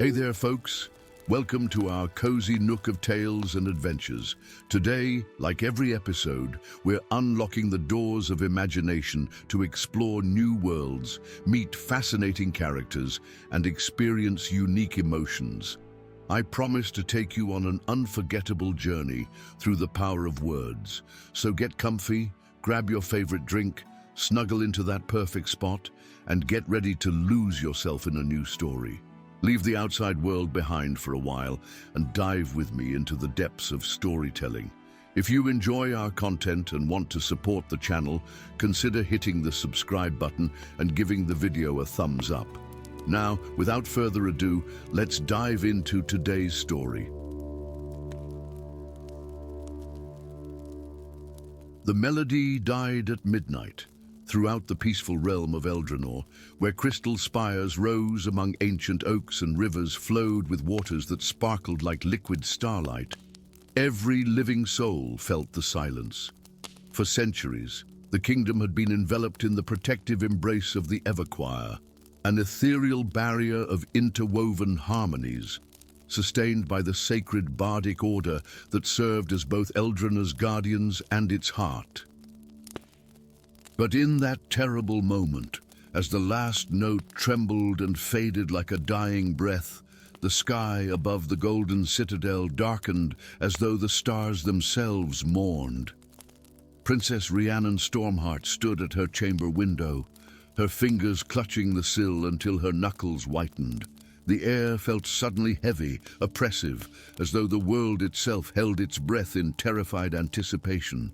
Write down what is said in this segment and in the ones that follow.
Hey there, folks. Welcome to our cozy nook of tales and adventures. Today, like every episode, we're unlocking the doors of imagination to explore new worlds, meet fascinating characters, and experience unique emotions. I promise to take you on an unforgettable journey through the power of words. So get comfy, grab your favorite drink, snuggle into that perfect spot, and get ready to lose yourself in a new story. Leave the outside world behind for a while and dive with me into the depths of storytelling. If you enjoy our content and want to support the channel, consider hitting the subscribe button and giving the video a thumbs up. Now, without further ado, let's dive into today's story. The melody died at midnight, throughout the peaceful realm of Eldrenor, where crystal spires rose among ancient oaks and rivers flowed with waters that sparkled like liquid starlight. Every living soul felt the silence. For centuries, the kingdom had been enveloped in the protective embrace of the Everchoir, an ethereal barrier of interwoven harmonies, sustained by the sacred bardic order that served as both Eldrenor's guardians and its heart. But in that terrible moment, as the last note trembled and faded like a dying breath, the sky above the golden citadel darkened as though the stars themselves mourned. Princess Rhiannon Stormheart stood at her chamber window, her fingers clutching the sill until her knuckles whitened. The air felt suddenly heavy, oppressive, as though the world itself held its breath in terrified anticipation.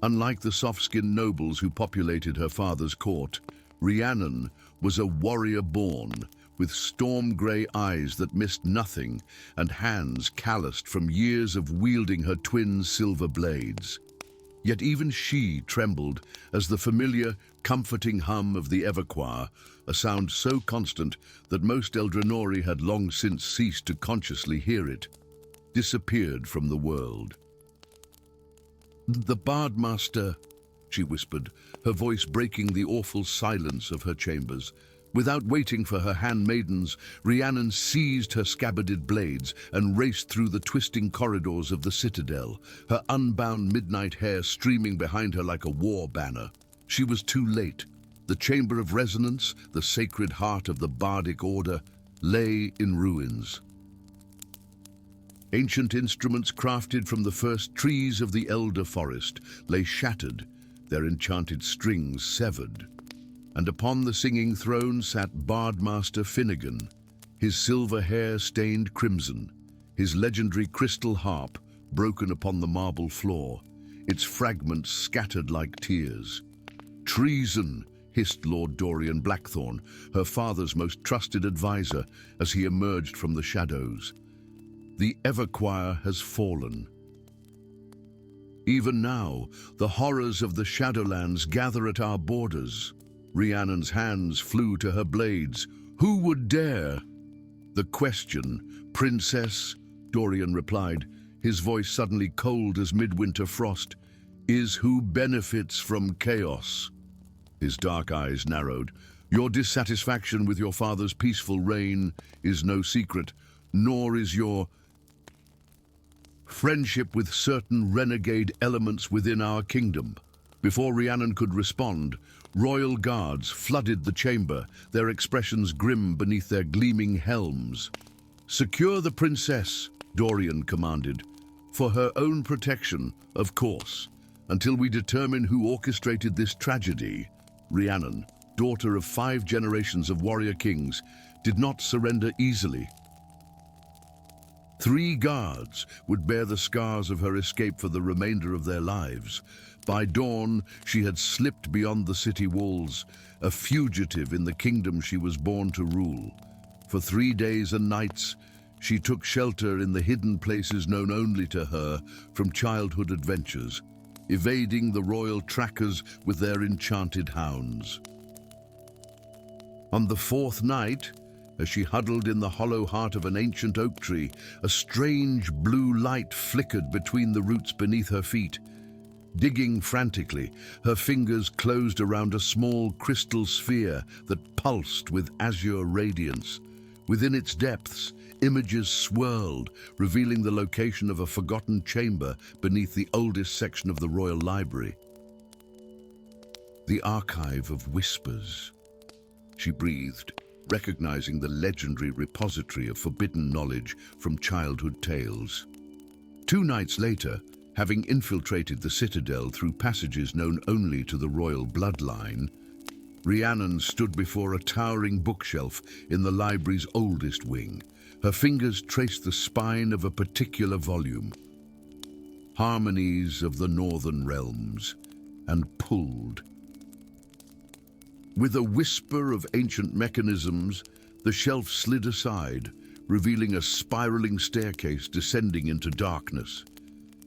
Unlike the soft-skinned nobles who populated her father's court, Rhiannon was a warrior born, with storm-grey eyes that missed nothing and hands calloused from years of wielding her twin silver blades. Yet even she trembled as the familiar, comforting hum of the Everchoir, a sound so constant that most Eldrenori had long since ceased to consciously hear it, disappeared from the world. "The Bardmaster," she whispered, her voice breaking the awful silence of her chambers. Without waiting for her handmaidens, Rhiannon seized her scabbarded blades and raced through the twisting corridors of the citadel, her unbound midnight hair streaming behind her like a war banner. She was too late. The Chamber of Resonance, the sacred heart of the bardic order, lay in ruins. Ancient instruments crafted from the first trees of the elder forest lay shattered, their enchanted strings severed. And upon the singing throne sat Bardmaster Finnegan, his silver hair stained crimson, his legendary crystal harp broken upon the marble floor, its fragments scattered like tears. "Treason!" hissed Lord Dorian Blackthorn, her father's most trusted advisor, as he emerged from the shadows. "The Everchoir has fallen. Even now, the horrors of the Shadowlands gather at our borders." Rhiannon's hands flew to her blades. "Who would dare?" "The question, Princess," Dorian replied, his voice suddenly cold as midwinter frost, "is who benefits from chaos." His dark eyes narrowed. "Your dissatisfaction with your father's peaceful reign is no secret, nor is your friendship with certain renegade elements within our kingdom." Before Rhiannon could respond, royal guards flooded the chamber, their expressions grim beneath their gleaming helms. "Secure the princess," Dorian commanded. "For her own protection, of course, until we determine who orchestrated this tragedy." Rhiannon, daughter of 5 generations of warrior kings, did not surrender easily. 3 guards would bear the scars of her escape for the remainder of their lives. By dawn, she had slipped beyond the city walls, a fugitive in the kingdom she was born to rule. For 3 days and nights, she took shelter in the hidden places known only to her from childhood adventures, evading the royal trackers with their enchanted hounds. On the 4th night, as she huddled in the hollow heart of an ancient oak tree, a strange blue light flickered between the roots beneath her feet. Digging frantically, her fingers closed around a small crystal sphere that pulsed with azure radiance. Within its depths, images swirled, revealing the location of a forgotten chamber beneath the oldest section of the Royal Library. The Archive of Whispers. She breathed, recognizing the legendary repository of forbidden knowledge from childhood tales. 2 nights later, having infiltrated the citadel through passages known only to the royal bloodline, Rhiannon stood before a towering bookshelf in the library's oldest wing. Her fingers traced the spine of a particular volume, Harmonies of the Northern Realms, and pulled. With a whisper of ancient mechanisms, the shelf slid aside, revealing a spiraling staircase descending into darkness.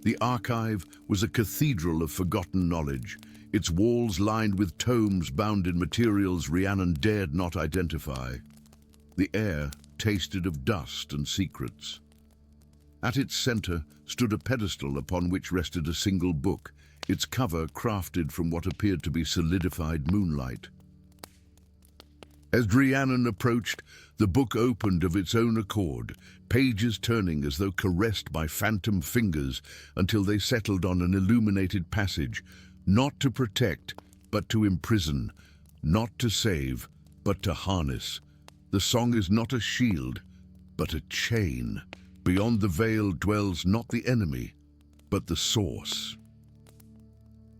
The archive was a cathedral of forgotten knowledge, its walls lined with tomes bound in materials Rhiannon dared not identify. The air tasted of dust and secrets. At its center stood a pedestal upon which rested a single book, its cover crafted from what appeared to be solidified moonlight. As Rhiannon approached, the book opened of its own accord, pages turning as though caressed by phantom fingers until they settled on an illuminated passage, not to protect, but to imprison, not to save, but to harness. The song is not a shield, but a chain. Beyond the veil dwells not the enemy, but the source.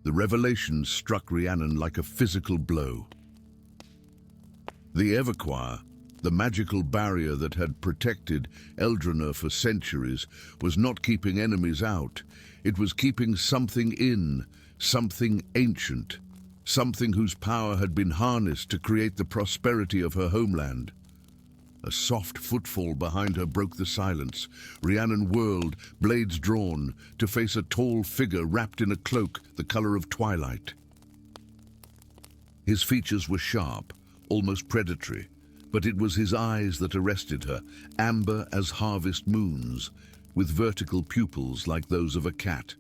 The revelation struck Rhiannon like a physical blow. The Everchoir, the magical barrier that had protected Eldrenor for centuries, was not keeping enemies out. It was keeping something in, something ancient, something whose power had been harnessed to create the prosperity of her homeland. A soft footfall behind her broke the silence. Rhiannon whirled, blades drawn, to face a tall figure wrapped in a cloak the color of twilight. His features were sharp, almost predatory, but it was his eyes that arrested her, amber as harvest moons, with vertical pupils like those of a cat.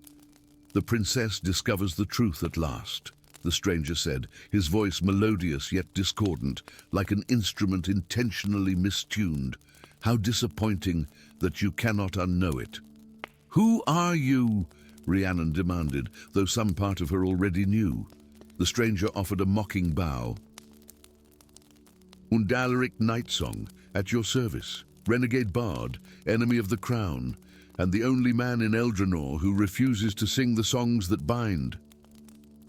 "The princess discovers the truth at last," the stranger said, his voice melodious yet discordant, like an instrument intentionally mistuned. "How disappointing that you cannot unknow it." "Who are you?" Rhiannon demanded, though some part of her already knew. The stranger offered a mocking bow. "Undalaric Nightsong, at your service, renegade bard, enemy of the crown, and the only man in Eldrenor who refuses to sing the songs that bind."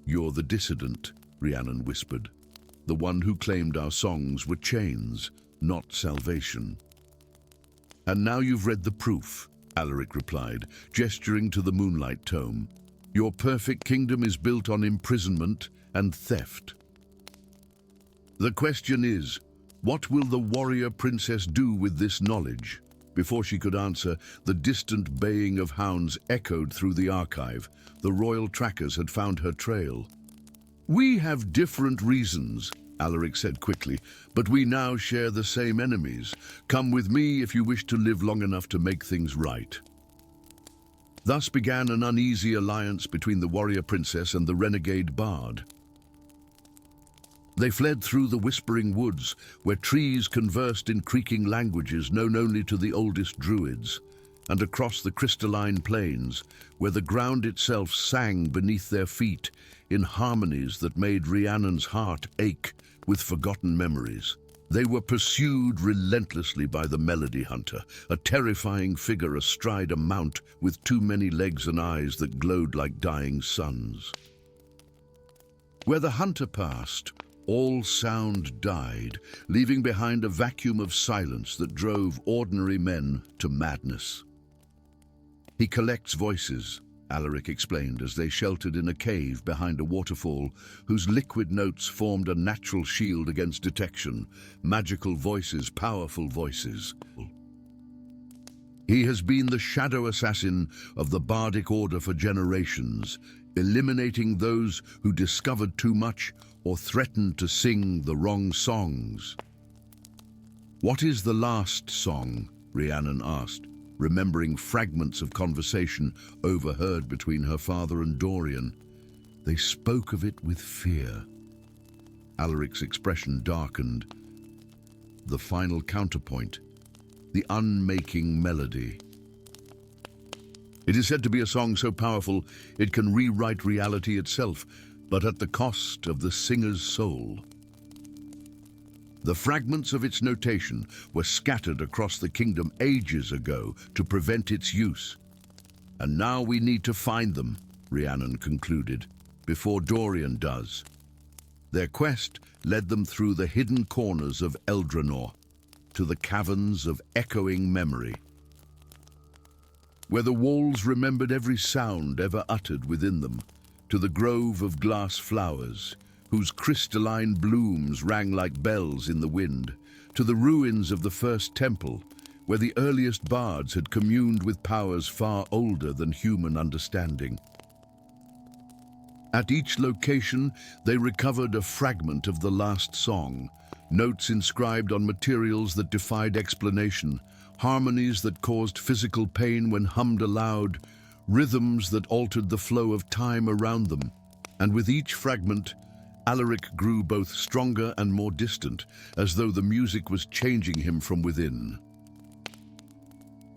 "You're the dissident," Rhiannon whispered. "The one who claimed our songs were chains, not salvation." "And now you've read the proof," Alaric replied, gesturing to the moonlight tome. "Your perfect kingdom is built on imprisonment and theft. The question is, what will the warrior princess do with this knowledge?" Before she could answer, the distant baying of hounds echoed through the archive. The royal trackers had found her trail. "We have different reasons," Alaric said quickly, "but we now share the same enemies. Come with me if you wish to live long enough to make things right." Thus began an uneasy alliance between the warrior princess and the renegade bard. They fled through the whispering woods, where trees conversed in creaking languages known only to the oldest druids, and across the crystalline plains, where the ground itself sang beneath their feet in harmonies that made Rhiannon's heart ache with forgotten memories. They were pursued relentlessly by the Melody Hunter, a terrifying figure astride a mount with too many legs and eyes that glowed like dying suns. Where the hunter passed, all sound died, leaving behind a vacuum of silence that drove ordinary men to madness. "He collects voices," Alaric explained as they sheltered in a cave behind a waterfall whose liquid notes formed a natural shield against detection. Magical voices, powerful voices. "He has been the shadow assassin of the bardic order for generations, eliminating those who discovered too much or threatened to sing the wrong songs." "What is the last song?" Rhiannon asked, remembering fragments of conversation overheard between her father and Dorian. They spoke of it with fear. Alaric's expression darkened. the final counterpoint, the unmaking melody. It is said to be a song so powerful it can rewrite reality itself, but at the cost of the singer's soul. The fragments of its notation were scattered across the kingdom ages ago to prevent its use. And now we need to find them, Rhiannon concluded, before Dorian does. Their quest led them through the hidden corners of Eldranor, to the caverns of echoing memory, where the walls remembered every sound ever uttered within them, to the grove of glass flowers, whose crystalline blooms rang like bells in the wind, to the ruins of the first temple, where the earliest bards had communed with powers far older than human understanding. At each location, they recovered a fragment of the last song, notes inscribed on materials that defied explanation, harmonies that caused physical pain when hummed aloud, rhythms that altered the flow of time around them. And with each fragment, Alaric grew both stronger and more distant, as though the music was changing him from within.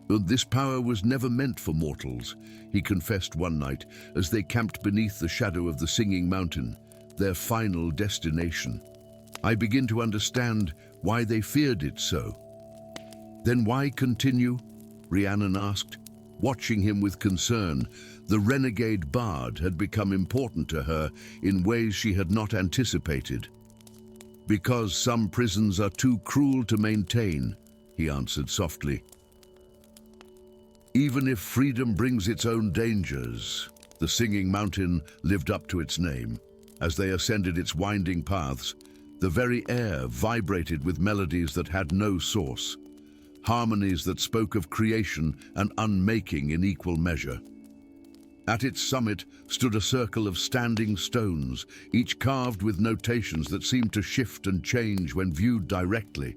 This power was never meant for mortals, he confessed one night, as they camped beneath the shadow of the Singing Mountain, their final destination. I begin to understand why they feared it so. Then why continue? Rhiannon asked, watching him with concern. The renegade bard had become important to her in ways she had not anticipated. Because some prisons are too cruel to maintain, he answered softly. Even if freedom brings its own dangers, the Singing Mountain lived up to its name. As they ascended its winding paths, the very air vibrated with melodies that had no source, harmonies that spoke of creation and unmaking in equal measure. At its summit stood a circle of standing stones, each carved with notations that seemed to shift and change when viewed directly.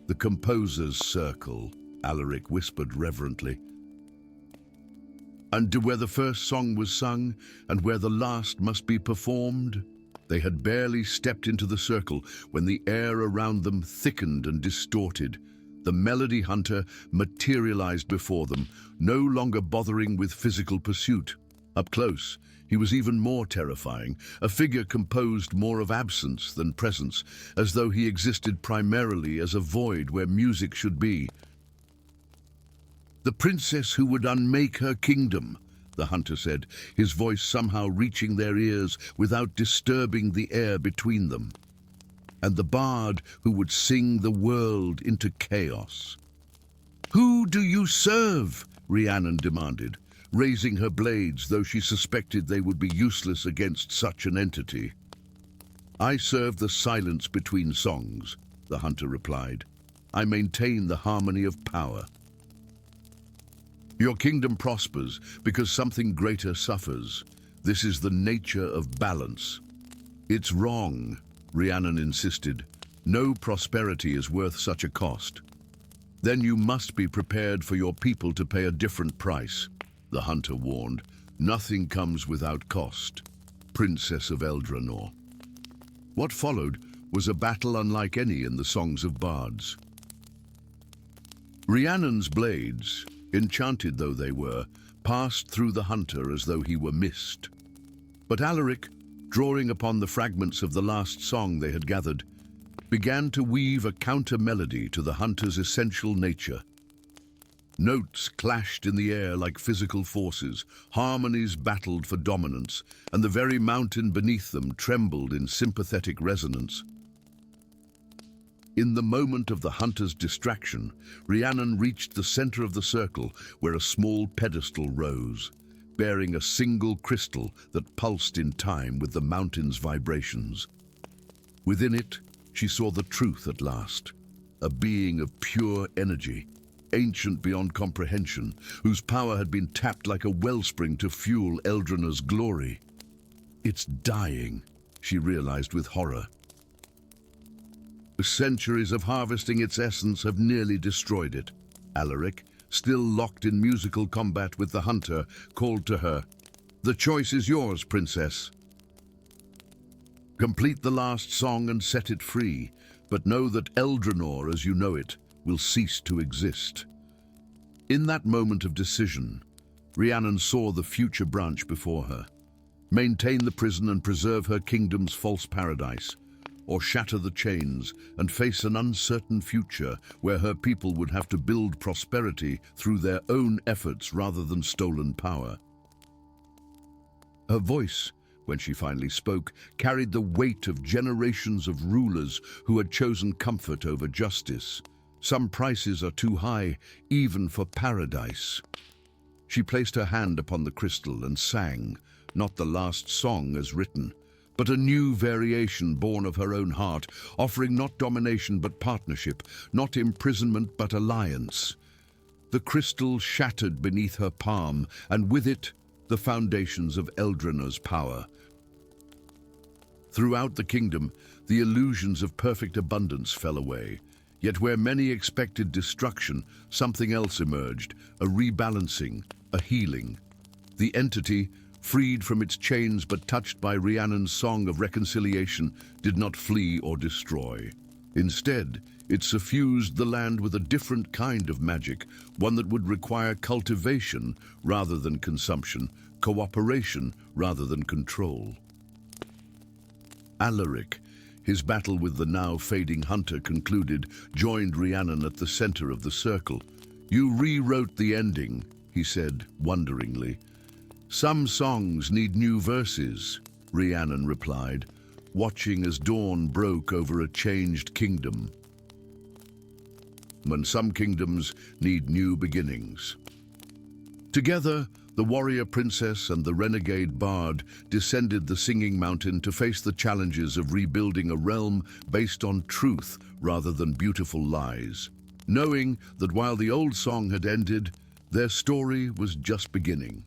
The composer's circle, Alaric whispered reverently. And to where the first song was sung and where the last must be performed? They had barely stepped into the circle when the air around them thickened and distorted. The melody hunter materialized before them, no longer bothering with physical pursuit. Up close, he was even more terrifying, a figure composed more of absence than presence, as though he existed primarily as a void where music should be. The princess who would unmake her kingdom, the hunter said, his voice somehow reaching their ears without disturbing the air between them. And the bard who would sing the world into chaos. "Who do you serve?" Rhiannon demanded, raising her blades, though she suspected they would be useless against such an entity. "I serve the silence between songs," the hunter replied. "I maintain the harmony of power. Your kingdom prospers because something greater suffers. This is the nature of balance." "It's wrong," Rhiannon insisted. "No prosperity is worth such a cost." "Then you must be prepared for your people to pay a different price," the hunter warned. "Nothing comes without cost, Princess of Eldranor." What followed was a battle unlike any in the songs of bards. Rhiannon's blades, enchanted though they were, passed through the hunter as though he were mist. But Alaric, drawing upon the fragments of the last song they had gathered, began to weave a counter-melody to the hunter's essential nature. Notes clashed in the air like physical forces, harmonies battled for dominance, and the very mountain beneath them trembled in sympathetic resonance. In the moment of the hunter's distraction, Rhiannon reached the center of the circle where a small pedestal rose, bearing a single crystal that pulsed in time with the mountain's vibrations. Within it, she saw the truth at last, a being of pure energy, ancient beyond comprehension, whose power had been tapped like a wellspring to fuel Eldranor's glory. "It's dying," she realized with horror. "Centuries of harvesting its essence have nearly destroyed it." Alaric, still locked in musical combat with the hunter, called to her. "The choice is yours, princess. Complete the last song and set it free. but know that Eldrenor, as you know it, will cease to exist. In that moment of decision, Rhiannon saw the future branch before her. Maintain the prison and preserve her kingdom's false paradise, or shatter the chains and face an uncertain future where her people would have to build prosperity through their own efforts rather than stolen power. Her voice, when she finally spoke, carried the weight of generations of rulers who had chosen comfort over justice. Some prices are too high, even for paradise. She placed her hand upon the crystal and sang, not the last song as written, but a new variation born of her own heart, offering not domination but partnership, not imprisonment but alliance. The crystal shattered beneath her palm, and with it, the foundations of Eldrenor's power. Throughout the kingdom, the illusions of perfect abundance fell away. Yet where many expected destruction, something else emerged, a rebalancing, a healing. The entity, freed from its chains but touched by Rhiannon's song of reconciliation, did not flee or destroy. Instead, it suffused the land with a different kind of magic, one that would require cultivation rather than consumption, cooperation rather than control. Alaric, his battle with the now fading hunter concluded, joined Rhiannon at the center of the circle. "You rewrote the ending," he said wonderingly. "Some songs need new verses," Rhiannon replied, watching as dawn broke over a changed kingdom. When some kingdoms need new beginnings. Together, the warrior princess and the renegade bard descended the singing mountain to face the challenges of rebuilding a realm based on truth rather than beautiful lies, knowing that while the old song had ended, their story was just beginning.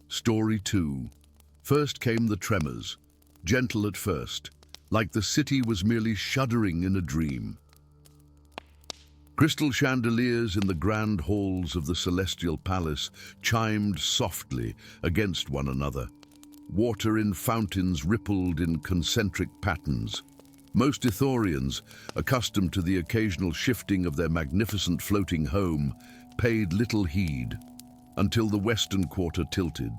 Story 2. First came the tremors, gentle at first, like the city was merely shuddering in a dream. Crystal chandeliers in the grand halls of the celestial palace chimed softly against one another. Water in fountains rippled in concentric patterns. Most Ithorians, accustomed to the occasional shifting of their magnificent floating home, paid little heed until the western quarter tilted.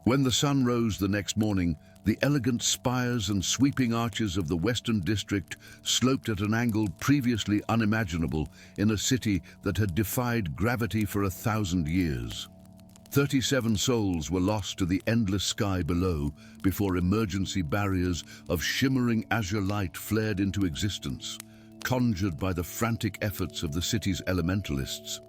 When the sun rose the next morning, the elegant spires and sweeping arches of the Western District sloped at an angle previously unimaginable in a city that had defied gravity for 1,000 years. 37 souls were lost to the endless sky below before emergency barriers of shimmering azure light flared into existence, conjured by the frantic efforts of the city's elementalists.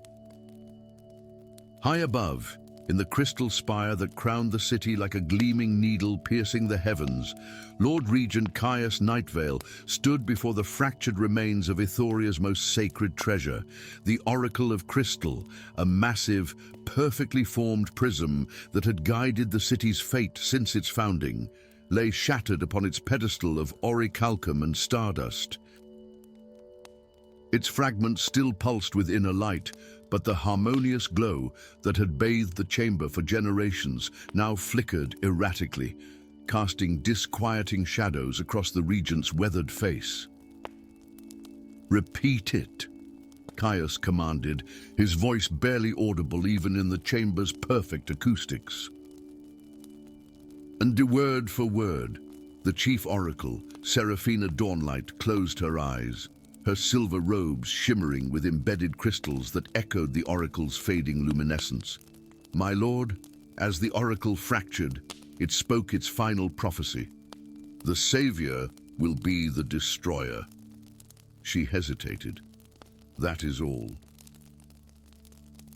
High above, in the crystal spire that crowned the city like a gleaming needle piercing the heavens, Lord Regent Caius Nightvale stood before the fractured remains of Ithoria's most sacred treasure, the Oracle of Crystal, a massive, perfectly formed prism that had guided the city's fate since its founding, lay shattered upon its pedestal of orichalcum and stardust. Its fragments still pulsed with inner light, but the harmonious glow that had bathed the chamber for generations now flickered erratically, casting disquieting shadows across the regent's weathered face. "Repeat it," Caius commanded, his voice barely audible even in the chamber's perfect acoustics. And word for word, the chief oracle, Seraphina Dawnlight, closed her eyes, her silver robes shimmering with embedded crystals that echoed the oracle's fading luminescence. "My lord," as the oracle fractured, it spoke its final prophecy. "The savior will be the destroyer." She hesitated. "That is all."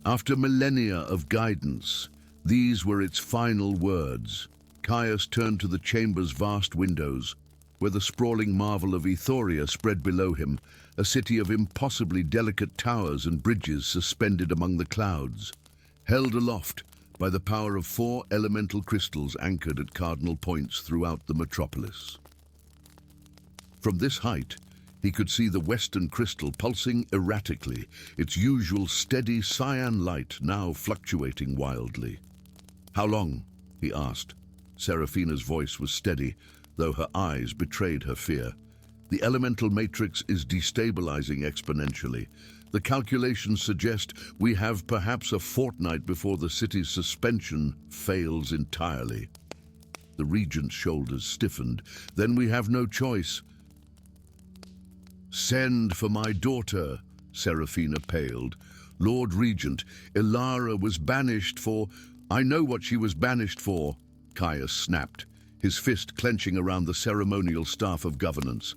After millennia of guidance, these were its final words. Caius turned to the chamber's vast windows, where the sprawling marvel of Ithoria spread below him, a city of impossibly delicate towers and bridges suspended among the clouds, held aloft by the power of 4 elemental crystals anchored at cardinal points throughout the metropolis. From this height, he could see the western crystal pulsing erratically, its usual steady cyan light now fluctuating wildly. "How long?" he asked. Seraphina's voice was steady, though her eyes betrayed her fear. The elemental matrix is destabilizing exponentially. The calculations suggest we have perhaps a fortnight before the city's suspension fails entirely. The regent's shoulders stiffened. Then we have no choice. "Send for my daughter," Serafina paled. "Lord Regent, Ilara was banished for—" "I know what she was banished for," Caius snapped, his fist clenching around the ceremonial staff of governance.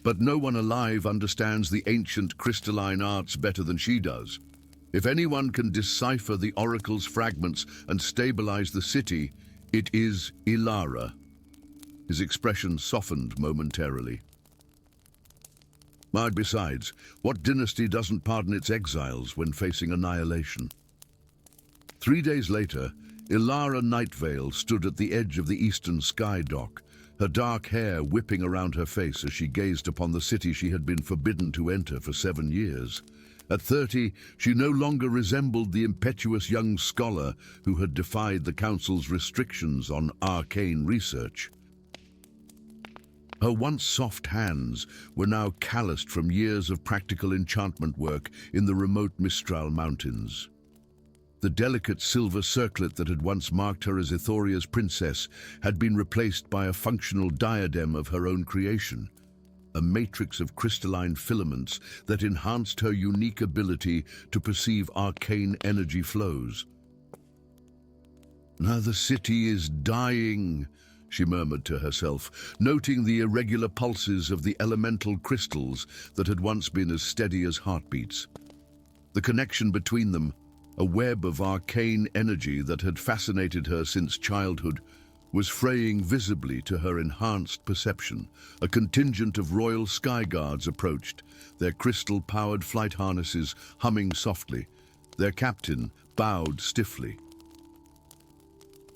"But no one alive understands the ancient crystalline arts better than she does. If anyone can decipher the oracle's fragments and stabilize the city, it is Ilara." His expression softened momentarily. Besides, what dynasty doesn't pardon its exiles when facing annihilation? 3 days later, Ilara Nightvale stood at the edge of the eastern sky dock, her dark hair whipping around her face as she gazed upon the city she had been forbidden to enter for 7 years. At 30, she no longer resembled the impetuous young scholar who had defied the Council's restrictions on arcane research. Her once soft hands were now calloused from years of practical enchantment work in the remote Mistral Mountains. The delicate silver circlet that had once marked her as Ithoria's princess had been replaced by a functional diadem of her own creation, a matrix of crystalline filaments that enhanced her unique ability to perceive arcane energy flows. "Now the city is dying," she murmured to herself, noting the irregular pulses of the elemental crystals that had once been as steady as heartbeats. The connection between them, a web of arcane energy that had fascinated her since childhood, was fraying visibly to her enhanced perception. A contingent of royal sky guards approached, their crystal-powered flight harnesses humming softly. Their captain bowed stiffly.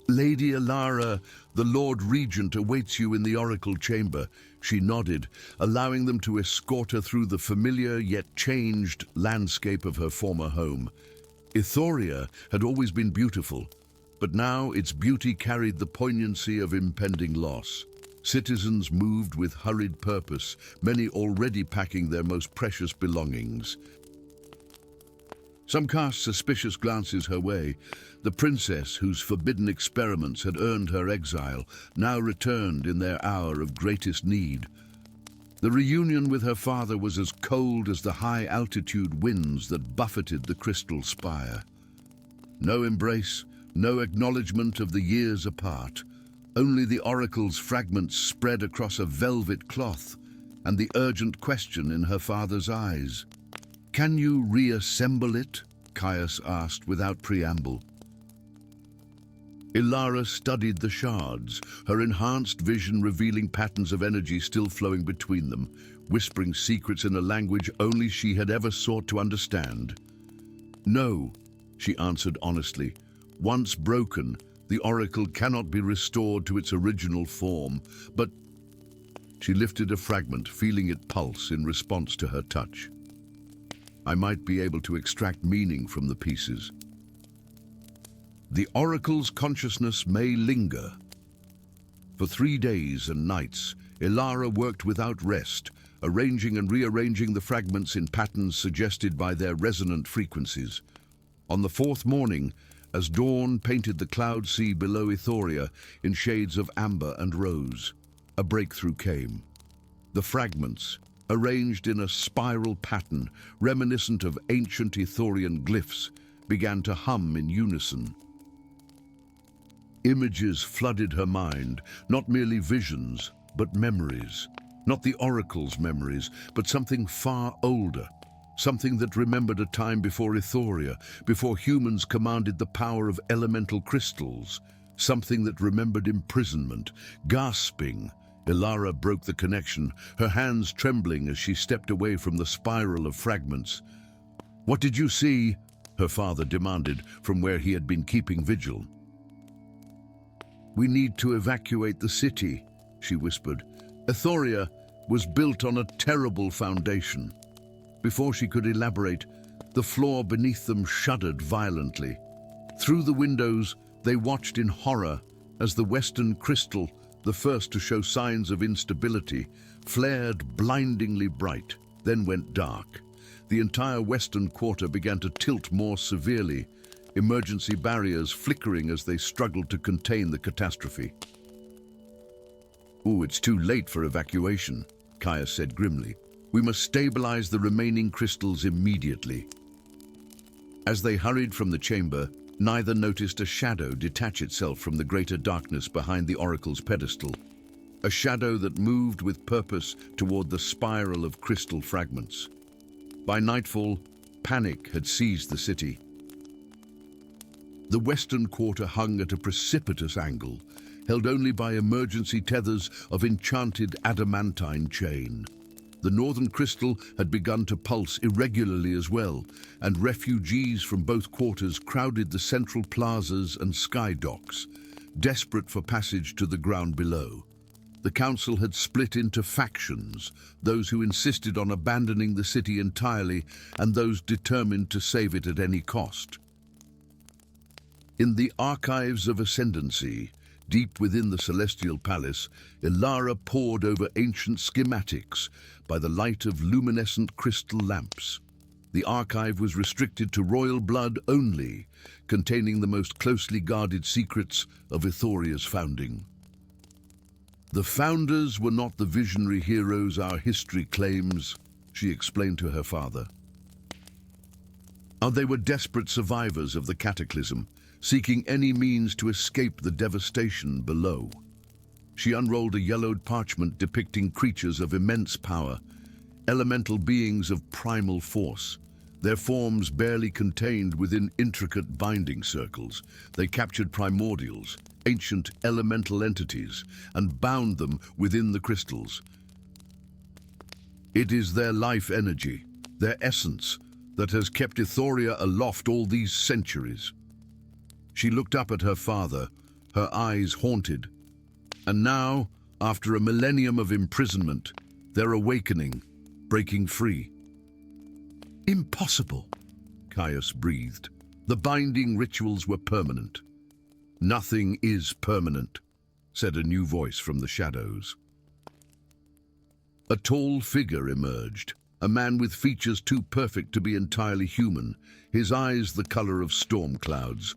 "Lady Ilara, the Lord Regent awaits you in the oracle chamber." She nodded, allowing them to escort her through the familiar yet changed landscape of her former home. Ithoria had always been beautiful, but now its beauty carried the poignancy of impending loss. Citizens moved with hurried purpose, many already packing their most precious belongings. Some cast suspicious glances her way. The princess, whose forbidden experiments had earned her exile, now returned in their hour of greatest need. The reunion with her father was as cold as the high-altitude winds that buffeted the crystal spire. No embrace, no acknowledgement of the years apart. Only the oracle's fragments spread across a velvet cloth, and the urgent question in her father's eyes. "Can you reassemble it?" Caius asked without preamble. Ilara studied the shards, her enhanced vision revealing patterns of energy still flowing between them, whispering secrets in a language only she had ever sought to understand. "No," she answered honestly. "Once broken, the oracle cannot be restored to its original form, but—" She lifted a fragment, feeling it pulse in response to her touch. "I might be able to extract meaning from the pieces. The oracle's consciousness may linger." For 3 days and nights, Ilara worked without rest, arranging and rearranging the fragments in patterns suggested by their resonant frequencies. On the 4th morning, as dawn painted the cloud sea below Ithoria in shades of amber and rose, a breakthrough came. The fragments, arranged in a spiral pattern reminiscent of ancient Ithorian glyphs, began to hum in unison. Images flooded her mind, not merely visions, but memories. Not the oracle's memories, but something far older. Something that remembered a time before Ithoria, before humans commanded the power of elemental crystals. Something that remembered imprisonment. Gasping, Ilara broke the connection, her hands trembling as she stepped away from the spiral of fragments. "What did you see?" her father demanded from where he had been keeping vigil. "We need to evacuate the city," she whispered. "Ithoria was built on a terrible foundation." Before she could elaborate, the floor beneath them shuddered violently. Through the windows, they watched in horror as the western crystal, the first to show signs of instability, flared blindingly bright, then went dark. The entire western quarter began to tilt more severely, emergency barriers flickering as they struggled to contain the catastrophe. "Oh, it's too late for evacuation," Caius said grimly. "We must stabilize the remaining crystals immediately." As they hurried from the chamber, neither noticed a shadow detach itself from the greater darkness behind the oracle's pedestal. A shadow that moved with purpose toward the spiral of crystal fragments. By nightfall, panic had seized the city. The western quarter hung at a precipitous angle, held only by emergency tethers of enchanted adamantine chain. The northern crystal had begun to pulse irregularly as well, and refugees from both quarters crowded the central plazas and sky docks, desperate for passage to the ground below. The council had split into factions, those who insisted on abandoning the city entirely and those determined to save it at any cost. In the archives of ascendancy, deep within the celestial palace, Ilara pored over ancient schematics by the light of luminescent crystal lamps. The archive was restricted to royal blood only, containing the most closely guarded secrets of Ithoria's founding. "The founders were not the visionary heroes our history claims," she explained to her father. They were desperate survivors of the cataclysm, seeking any means to escape the devastation below. She unrolled a yellowed parchment depicting creatures of immense power, elemental beings of primal force. Their forms barely contained within intricate binding circles. They captured primordials, ancient elemental entities, and bound them within the crystals. It is their life energy, their essence, that has kept Ithoria aloft all these centuries. She looked up at her father, her eyes haunted. And now, after a millennium of imprisonment, they're awakening, breaking free. "Impossible," Caius breathed. The binding rituals were permanent. "Nothing is permanent," said a new voice from the shadows. A tall figure emerged, a man with features too perfect to be entirely human, his eyes the color of storm clouds.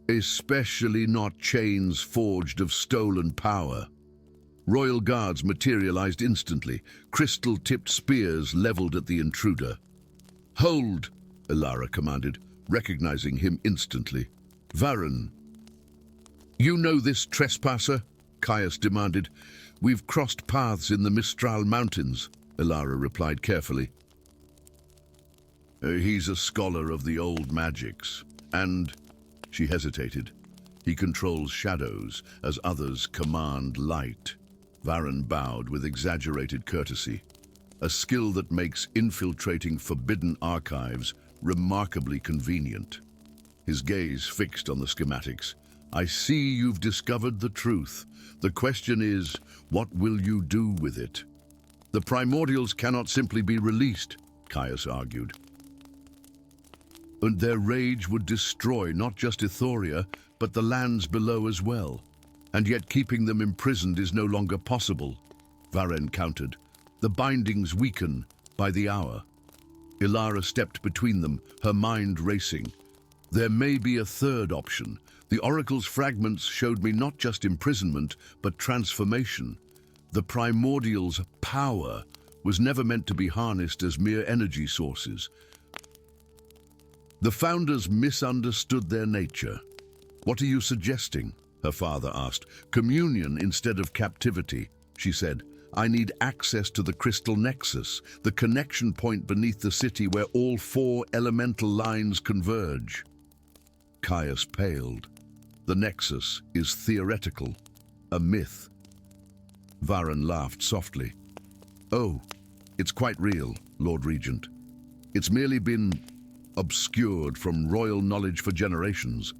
"Especially not chains forged of stolen power." Royal guards materialized instantly, crystal-tipped spears leveled at the intruder. "Hold," Ilara commanded, recognizing him instantly. "Varen." "You know this trespasser?" Caius demanded. "We've crossed paths in the Mistral Mountains," Ilara replied carefully. "He's a scholar of the old magics, and..." She hesitated. "He controls shadows, as others command light." Varen bowed with exaggerated courtesy, a skill that makes infiltrating forbidden archives remarkably convenient. His gaze fixed on the schematics. "I see you've discovered the truth. The question is, what will you do with it?" "The primordials cannot simply be released," Caius argued. "And their rage would destroy not just Ithoria, but the lands below as well. And yet keeping them imprisoned is no longer possible," Varen countered. "The bindings weaken by the hour." Ilara stepped between them, her mind racing. "There may be a third option. The Oracle's fragments showed me not just imprisonment, but transformation. The primordial's power was never meant to be harnessed as mere energy sources. The founders misunderstood their nature." "What are you suggesting?" her father asked. "Communion instead of captivity," she said. "I need access to the crystal nexus, the connection point beneath the city where all 4 elemental lines converge." Caius paled. "The nexus is theoretical, a myth." Varen laughed softly. "Oh, it's quite real, Lord Regent. It's merely been obscured from royal knowledge for generations.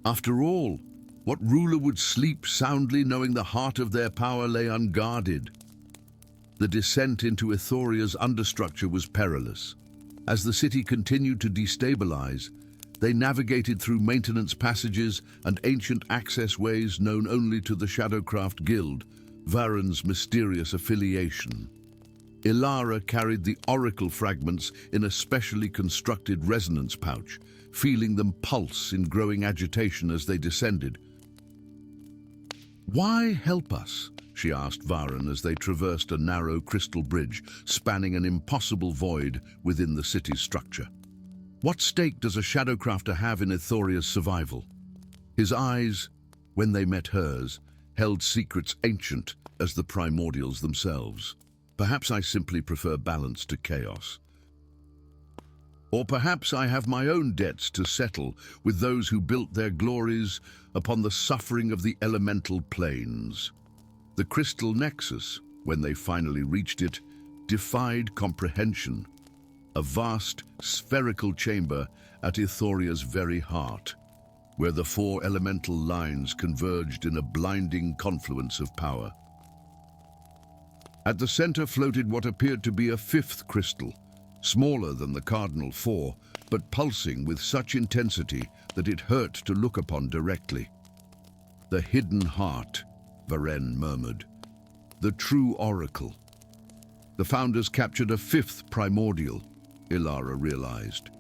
After all, what ruler would sleep soundly knowing the heart of their power lay unguarded?" The descent into Ithoria's understructure was perilous. As the city continued to destabilize, They navigated through maintenance passages and ancient access ways known only to the Shadowcraft Guild, Varen's mysterious affiliation. Ilara carried the oracle fragments in a specially constructed resonance pouch, feeling them pulse in growing agitation as they descended. "Why help us?" she asked Varen as they traversed a narrow crystal bridge spanning an impossible void within the city's structure. What stake does a Shadowcrafter have in Ithoria's survival? His eyes, when they met hers, held secrets ancient as the primordials themselves. Perhaps I simply prefer balance to chaos. Or perhaps I have my own debts to settle with those who built their glories upon the suffering of the elemental planes. The crystal nexus, when they finally reached it, defied comprehension. A vast, spherical chamber at Ithoria's very heart, where the four elemental lines converged in a blinding confluence of power. At the center floated what appeared to be a fifth crystal, smaller than the cardinal four, but pulsing with such intensity that it hurt to look upon directly. "The hidden heart," Varen murmured. "The true oracle." The founders captured a fifth primordial, Ilara realized.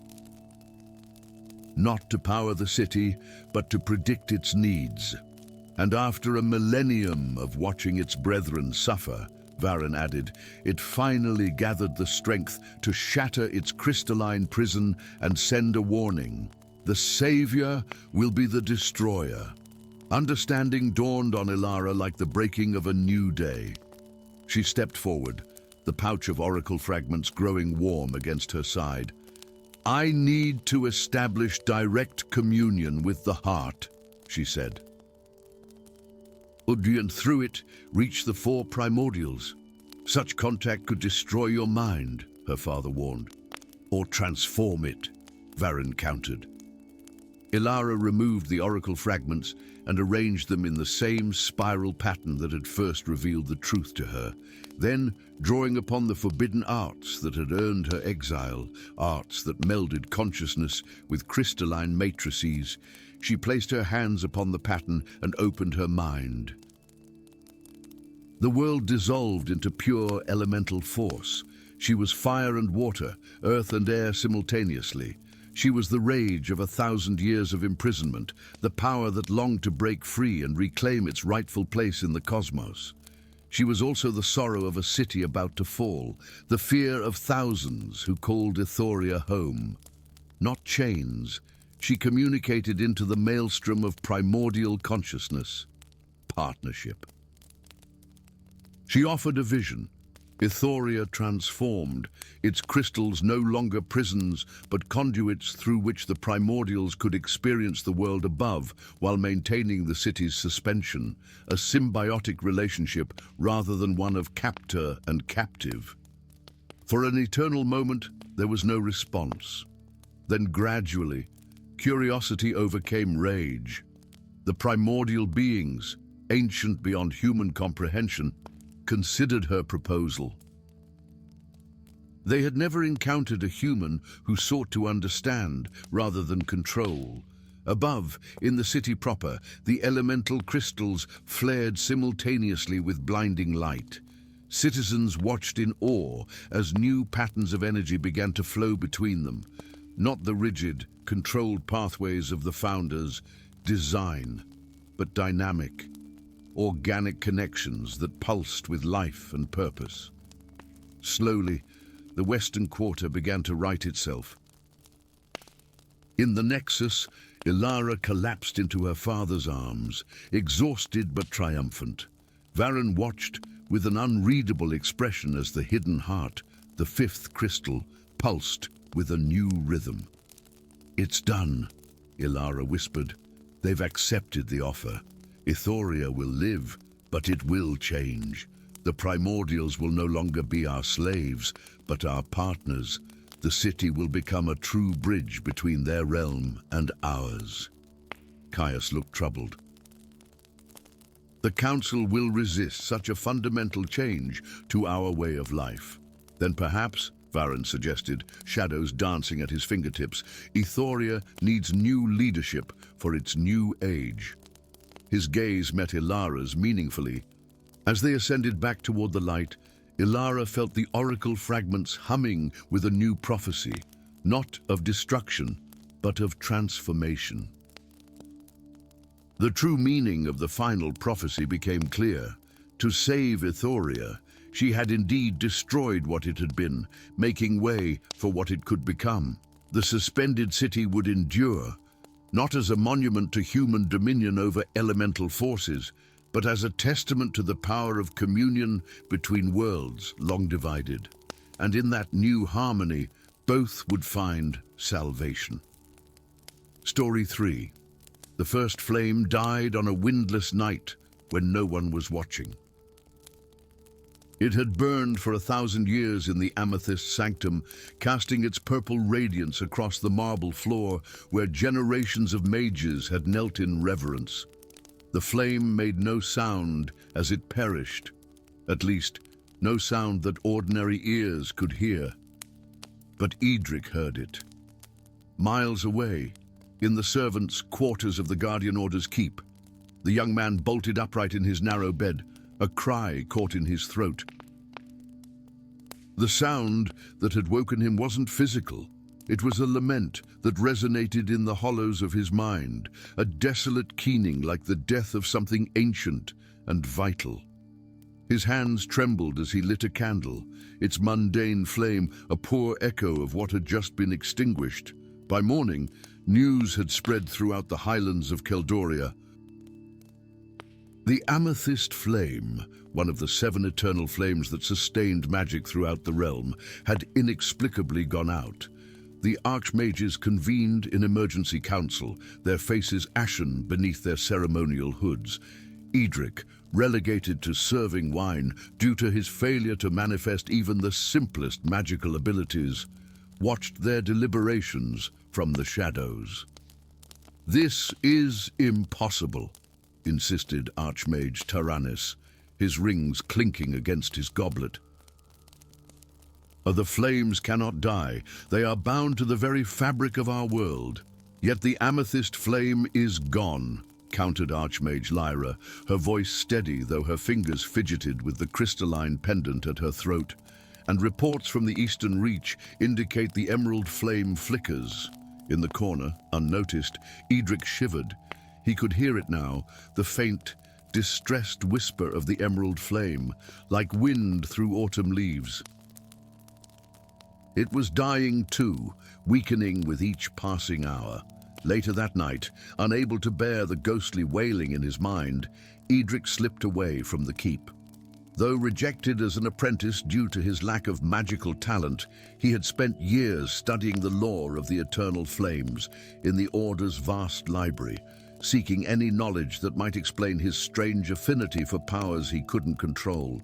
Not to power the city, but to predict its needs. And after a millennium of watching its brethren suffer, Varen added, it finally gathered the strength to shatter its crystalline prison and send a warning. The savior will be the destroyer. Understanding dawned on Ilara like the breaking of a new day. She stepped forward, the pouch of oracle fragments growing warm against her side. "I need to establish direct communion with the heart," she said. And through it, reach the four primordials. Such contact could destroy your mind, her father warned. "Or transform it," Varen countered. Ilara removed the oracle fragments and arranged them in the same spiral pattern that had first revealed the truth to her. Then, drawing upon the forbidden arts that had earned her exile, arts that melded consciousness with crystalline matrices, she placed her hands upon the pattern and opened her mind. The world dissolved into pure elemental force. She was fire and water, earth and air simultaneously. She was the rage of 1,000 years of imprisonment, the power that longed to break free and reclaim its rightful place in the cosmos. She was also the sorrow of a city about to fall, the fear of thousands who called Ithoria home. Not chains, she communicated into the maelstrom of primordial consciousness, partnership. She offered a vision. Ithoria transformed, its crystals no longer prisons, but conduits through which the primordials could experience the world above while maintaining the city's suspension, a symbiotic relationship rather than one of captor and captive. For an eternal moment, there was no response. Then gradually, curiosity overcame rage. The primordial beings, ancient beyond human comprehension, considered her proposal. They had never encountered a human who sought to understand rather than control. Above, in the city proper, the elemental crystals flared simultaneously with blinding light. Citizens watched in awe as new patterns of energy began to flow between them. Not the rigid, controlled pathways of the founders' design, but dynamic, organic connections that pulsed with life and purpose. Slowly, the Western Quarter began to right itself. In the Nexus, Ilara collapsed into her father's arms, exhausted but triumphant. Varen watched with an unreadable expression as the hidden heart, the fifth crystal, pulsed with a new rhythm. "It's done," Ilara whispered. "They've accepted the offer. Ithoria will live, but it will change. The primordials will no longer be our slaves, but our partners. The city will become a true bridge between their realm and ours." Caius looked troubled. "The Council will resist such a fundamental change to our way of life." "Then perhaps," Varyn suggested, shadows dancing at his fingertips. Euphoria needs new leadership for its new age. His gaze met Ilara's meaningfully. As they ascended back toward the light, Ilara felt the oracle fragments humming with a new prophecy, not of destruction, but of transformation. The true meaning of the final prophecy became clear. To save Euphoria, she had indeed destroyed what it had been, making way for what it could become. The suspended city would endure, not as a monument to human dominion over elemental forces, but as a testament to the power of communion between worlds long divided. And in that new harmony, both would find salvation. Story 3. The first flame died on a windless night when no one was watching. It had burned for 1,000 years in the amethyst sanctum, casting its purple radiance across the marble floor where generations of mages had knelt in reverence. The flame made no sound as it perished, at least no sound that ordinary ears could hear. But Edric heard it. Miles away, in the servants' quarters of the Guardian Order's keep, the young man bolted upright in his narrow bed, a cry caught in his throat. The sound that had woken him wasn't physical. It was a lament that resonated in the hollows of his mind, a desolate keening like the death of something ancient and vital. His hands trembled as he lit a candle, its mundane flame a poor echo of what had just been extinguished. By morning, news had spread throughout the highlands of Keldoria. The amethyst flame, one of the 7 eternal flames that sustained magic throughout the realm, had inexplicably gone out. The archmages convened in emergency council, their faces ashen beneath their ceremonial hoods. Edric, relegated to serving wine due to his failure to manifest even the simplest magical abilities, watched their deliberations from the shadows. "This is impossible," insisted Archmage Taranis, his rings clinking against his goblet. "The flames cannot die. They are bound to the very fabric of our world. Yet the amethyst flame is gone," countered Archmage Lyra, her voice steady though her fingers fidgeted with the crystalline pendant at her throat. And reports from the Eastern Reach indicate the emerald flame flickers. In the corner, unnoticed, Edric shivered. He could hear it now, the faint, distressed whisper of the emerald flame, like wind through autumn leaves. It was dying too, weakening with each passing hour. Later that night, unable to bear the ghostly wailing in his mind, Edric slipped away from the keep. Though rejected as an apprentice due to his lack of magical talent, he had spent years studying the lore of the eternal flames in the Order's vast library, seeking any knowledge that might explain his strange affinity for powers he couldn't control.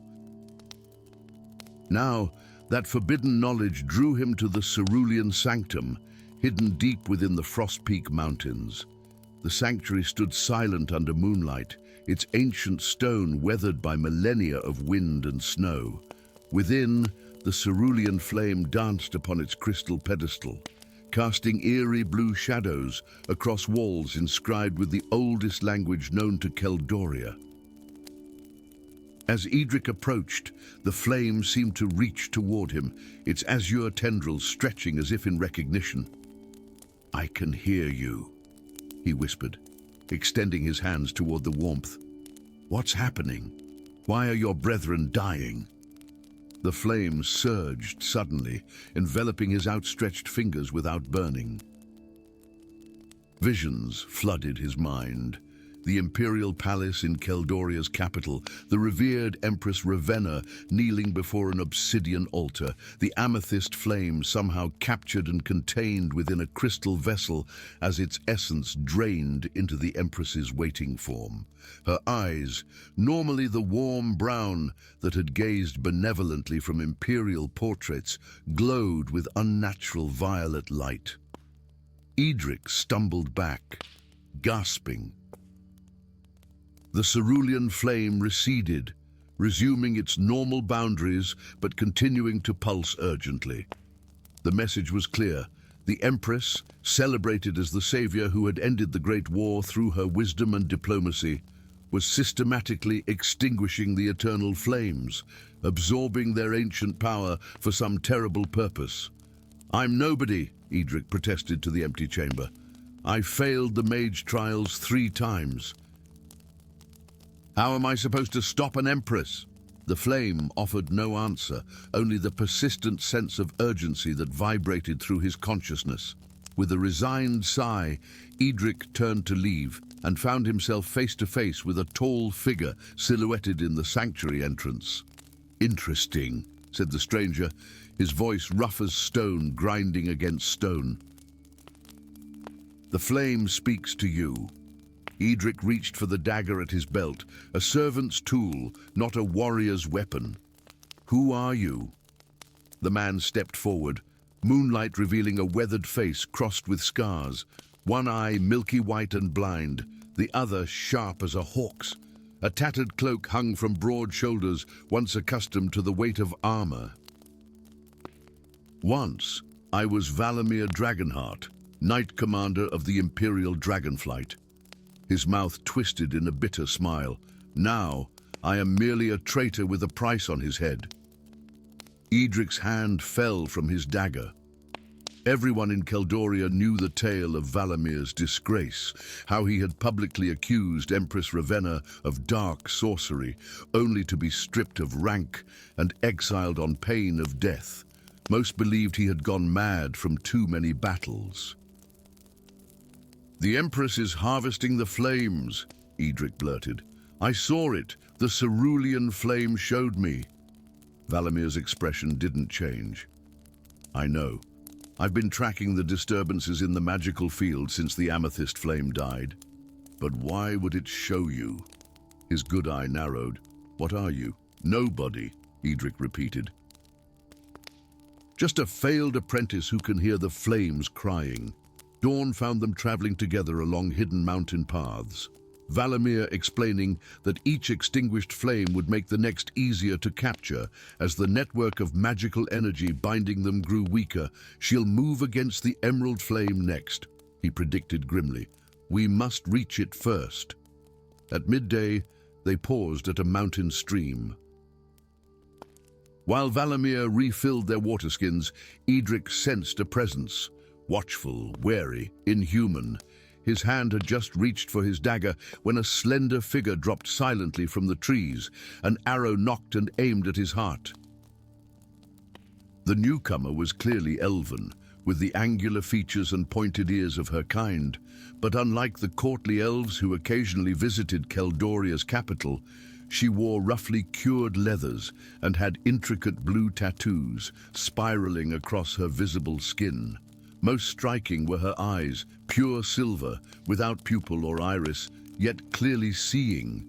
Now, that forbidden knowledge drew him to the Cerulean Sanctum, hidden deep within the Frost Peak Mountains. The sanctuary stood silent under moonlight, its ancient stone weathered by millennia of wind and snow. Within, the cerulean flame danced upon its crystal pedestal, casting eerie blue shadows across walls inscribed with the oldest language known to Keldoria. As Edric approached, the flame seemed to reach toward him, its azure tendrils stretching as if in recognition. "I can hear you," he whispered, extending his hands toward the warmth. "What's happening? Why are your brethren dying?" The flame surged suddenly, enveloping his outstretched fingers without burning. Visions flooded his mind. The imperial palace in Keldoria's capital, the revered Empress Ravenna kneeling before an obsidian altar, the amethyst flame somehow captured and contained within a crystal vessel as its essence drained into the Empress's waiting form. Her eyes, normally the warm brown that had gazed benevolently from imperial portraits, glowed with unnatural violet light. Edric stumbled back, gasping. The cerulean flame receded, resuming its normal boundaries but continuing to pulse urgently. The message was clear. The Empress, celebrated as the savior who had ended the Great War through her wisdom and diplomacy, was systematically extinguishing the eternal flames, absorbing their ancient power for some terrible purpose. "I'm nobody," Edric protested to the empty chamber. "I failed the mage trials 3 times. How am I supposed to stop an Empress?" The flame offered no answer, only the persistent sense of urgency that vibrated through his consciousness. With a resigned sigh, Edric turned to leave and found himself face to face with a tall figure silhouetted in the sanctuary entrance. "Interesting," said the stranger, his voice rough as stone grinding against stone. "The flame speaks to you." Edric reached for the dagger at his belt, a servant's tool, not a warrior's weapon. "Who are you?" The man stepped forward, moonlight revealing a weathered face crossed with scars, one eye milky white and blind, the other sharp as a hawk's. A tattered cloak hung from broad shoulders, once accustomed to the weight of armor. "Once, I was Valamir Dragonheart, Knight Commander of the Imperial Dragonflight." His mouth twisted in a bitter smile. "Now, I am merely a traitor with a price on his head." Edric's hand fell from his dagger. Everyone in Keldoria knew the tale of Valamir's disgrace, how he had publicly accused Empress Ravenna of dark sorcery, only to be stripped of rank and exiled on pain of death. Most believed he had gone mad from too many battles. "The Empress is harvesting the flames," Edric blurted. "I saw it. The cerulean flame showed me." Valamir's expression didn't change. "I know. I've been tracking the disturbances in the magical field since the amethyst flame died. But why would it show you?" His good eye narrowed. "What are you?" "Nobody," Edric repeated. "Just a failed apprentice who can hear the flames crying." Dawn found them traveling together along hidden mountain paths. Valamir explaining that each extinguished flame would make the next easier to capture. As the network of magical energy binding them grew weaker, "She'll move against the emerald flame next," he predicted grimly. "We must reach it first." At midday, they paused at a mountain stream. While Valamir refilled their waterskins, Edric sensed a presence. Watchful, wary, inhuman. His hand had just reached for his dagger when a slender figure dropped silently from the trees. An arrow knocked and aimed at his heart. The newcomer was clearly elven, with the angular features and pointed ears of her kind. But unlike the courtly elves who occasionally visited Keldoria's capital, she wore roughly cured leathers and had intricate blue tattoos spiraling across her visible skin. Most striking were her eyes, pure silver, without pupil or iris, yet clearly seeing.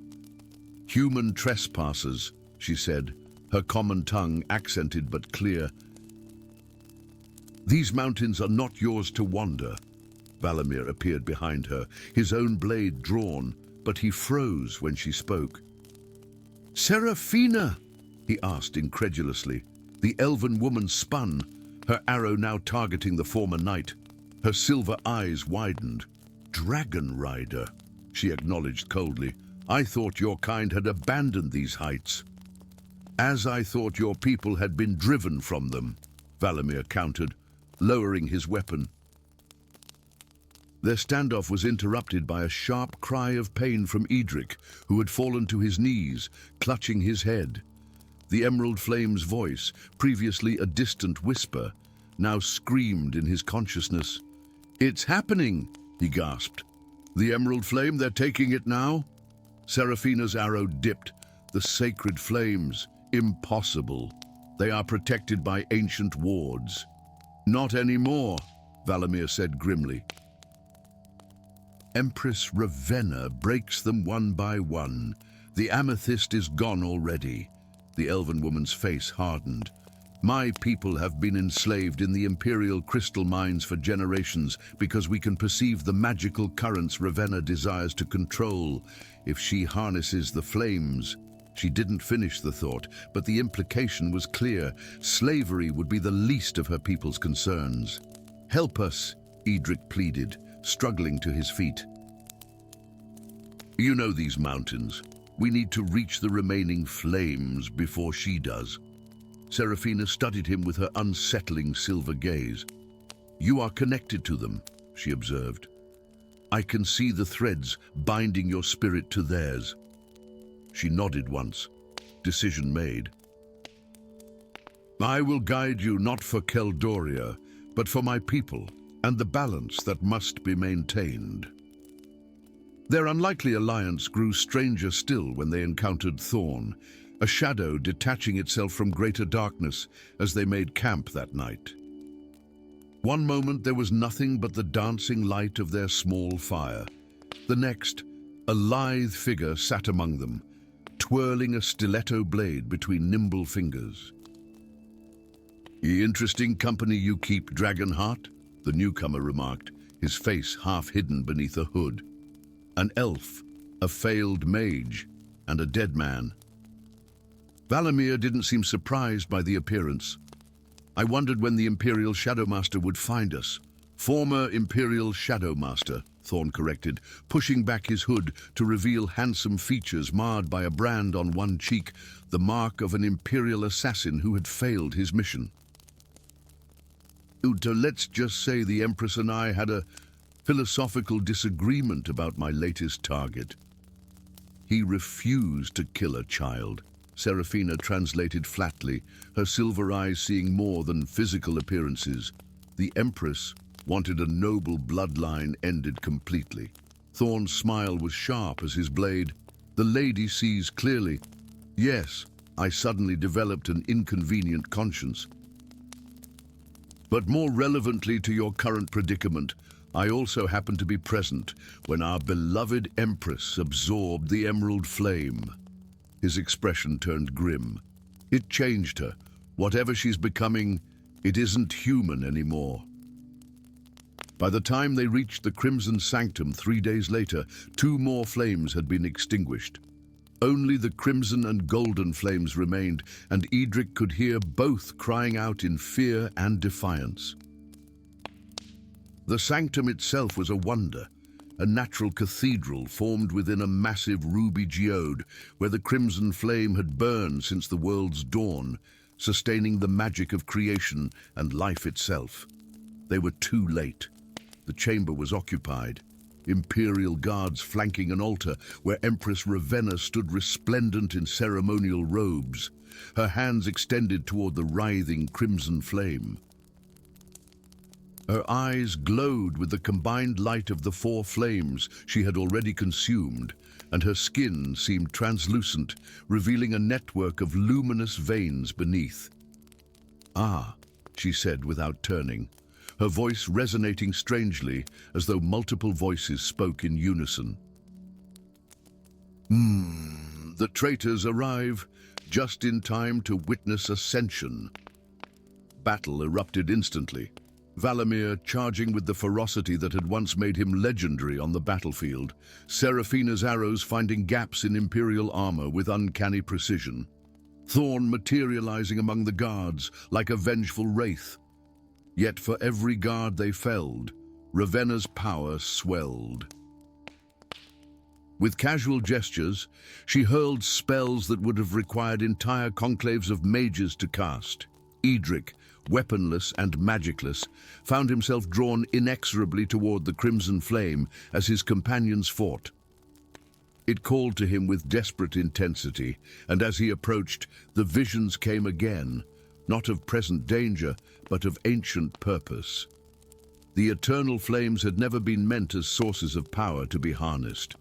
"Human trespassers," she said, her common tongue accented but clear. "These mountains are not yours to wander." Valamir appeared behind her, his own blade drawn, but he froze when she spoke. "Seraphina?" he asked incredulously. The elven woman spun, her arrow now targeting the former knight. Her silver eyes widened. "Dragon Rider," she acknowledged coldly. "I thought your kind had abandoned these heights." "As I thought your people had been driven from them," Valamir countered, lowering his weapon. Their standoff was interrupted by a sharp cry of pain from Edric, who had fallen to his knees, clutching his head. The Emerald Flame's voice, previously a distant whisper, now screamed in his consciousness. "It's happening," he gasped. "The Emerald Flame, they're taking it now?" Seraphina's arrow dipped. "The sacred flames, impossible. They are protected by ancient wards." "Not anymore," Valamir said grimly. "Empress Ravenna breaks them one by one. The amethyst is gone already." The elven woman's face hardened. "My people have been enslaved in the imperial crystal mines for generations because we can perceive the magical currents Ravenna desires to control. If she harnesses the flames, She didn't finish the thought, but the implication was clear. Slavery would be the least of her people's concerns. "Help us," Edric pleaded, struggling to his feet. "You know these mountains. We need to reach the remaining flames before she does." Seraphina studied him with her unsettling silver gaze. "You are connected to them," she observed. "I can see the threads binding your spirit to theirs." She nodded once. Decision made. "I will guide you not for Keldoria, but for my people, and the balance that must be maintained." Their unlikely alliance grew stranger still when they encountered Thorn, a shadow detaching itself from greater darkness as they made camp that night. One moment there was nothing but the dancing light of their small fire. The next, a lithe figure sat among them, twirling a stiletto blade between nimble fingers. "Interesting company you keep, Dragonheart," the newcomer remarked, his face half hidden beneath a hood. "An elf, a failed mage, and a dead man." Valamir didn't seem surprised by the appearance. "I wondered when the Imperial Shadowmaster would find us." "Former Imperial Shadowmaster," Thorn corrected, pushing back his hood to reveal handsome features marred by a brand on one cheek, the mark of an Imperial assassin who had failed his mission. "Let's just say the Empress and I had a philosophical disagreement about my latest target." "He refused to kill a child," Seraphina translated flatly, her silver eyes seeing more than physical appearances. "The Empress wanted a noble bloodline ended completely." Thorn's smile was sharp as his blade. "The lady sees clearly. Yes, I suddenly developed an inconvenient conscience. But more relevantly to your current predicament, I also happened to be present when our beloved Empress absorbed the Emerald Flame." His expression turned grim. "It changed her. Whatever she's becoming, it isn't human anymore." By the time they reached the Crimson Sanctum 3 days later, 2 more flames had been extinguished. Only the crimson and golden flames remained, and Edric could hear both crying out in fear and defiance. The sanctum itself was a wonder, a natural cathedral formed within a massive ruby geode where the crimson flame had burned since the world's dawn, sustaining the magic of creation and life itself. They were too late. The chamber was occupied, Imperial guards flanking an altar where Empress Ravenna stood resplendent in ceremonial robes, her hands extended toward the writhing crimson flame. Her eyes glowed with the combined light of the 4 flames she had already consumed, and her skin seemed translucent, revealing a network of luminous veins beneath. "Ah," she said without turning, her voice resonating strangely as though multiple voices spoke in unison. The traitors arrive just in time to witness ascension." Battle erupted instantly, Valamir charging with the ferocity that had once made him legendary on the battlefield, Seraphina's arrows finding gaps in Imperial armor with uncanny precision, Thorn materializing among the guards like a vengeful wraith. Yet for every guard they felled, Ravenna's power swelled. With casual gestures, she hurled spells that would have required entire conclaves of mages to cast. Edric, weaponless and magicless, found himself drawn inexorably toward the crimson flame as his companions fought. It called to him with desperate intensity, and as he approached, the visions came again, not of present danger, but of ancient purpose. The eternal flames had never been meant as sources of power to be harnessed.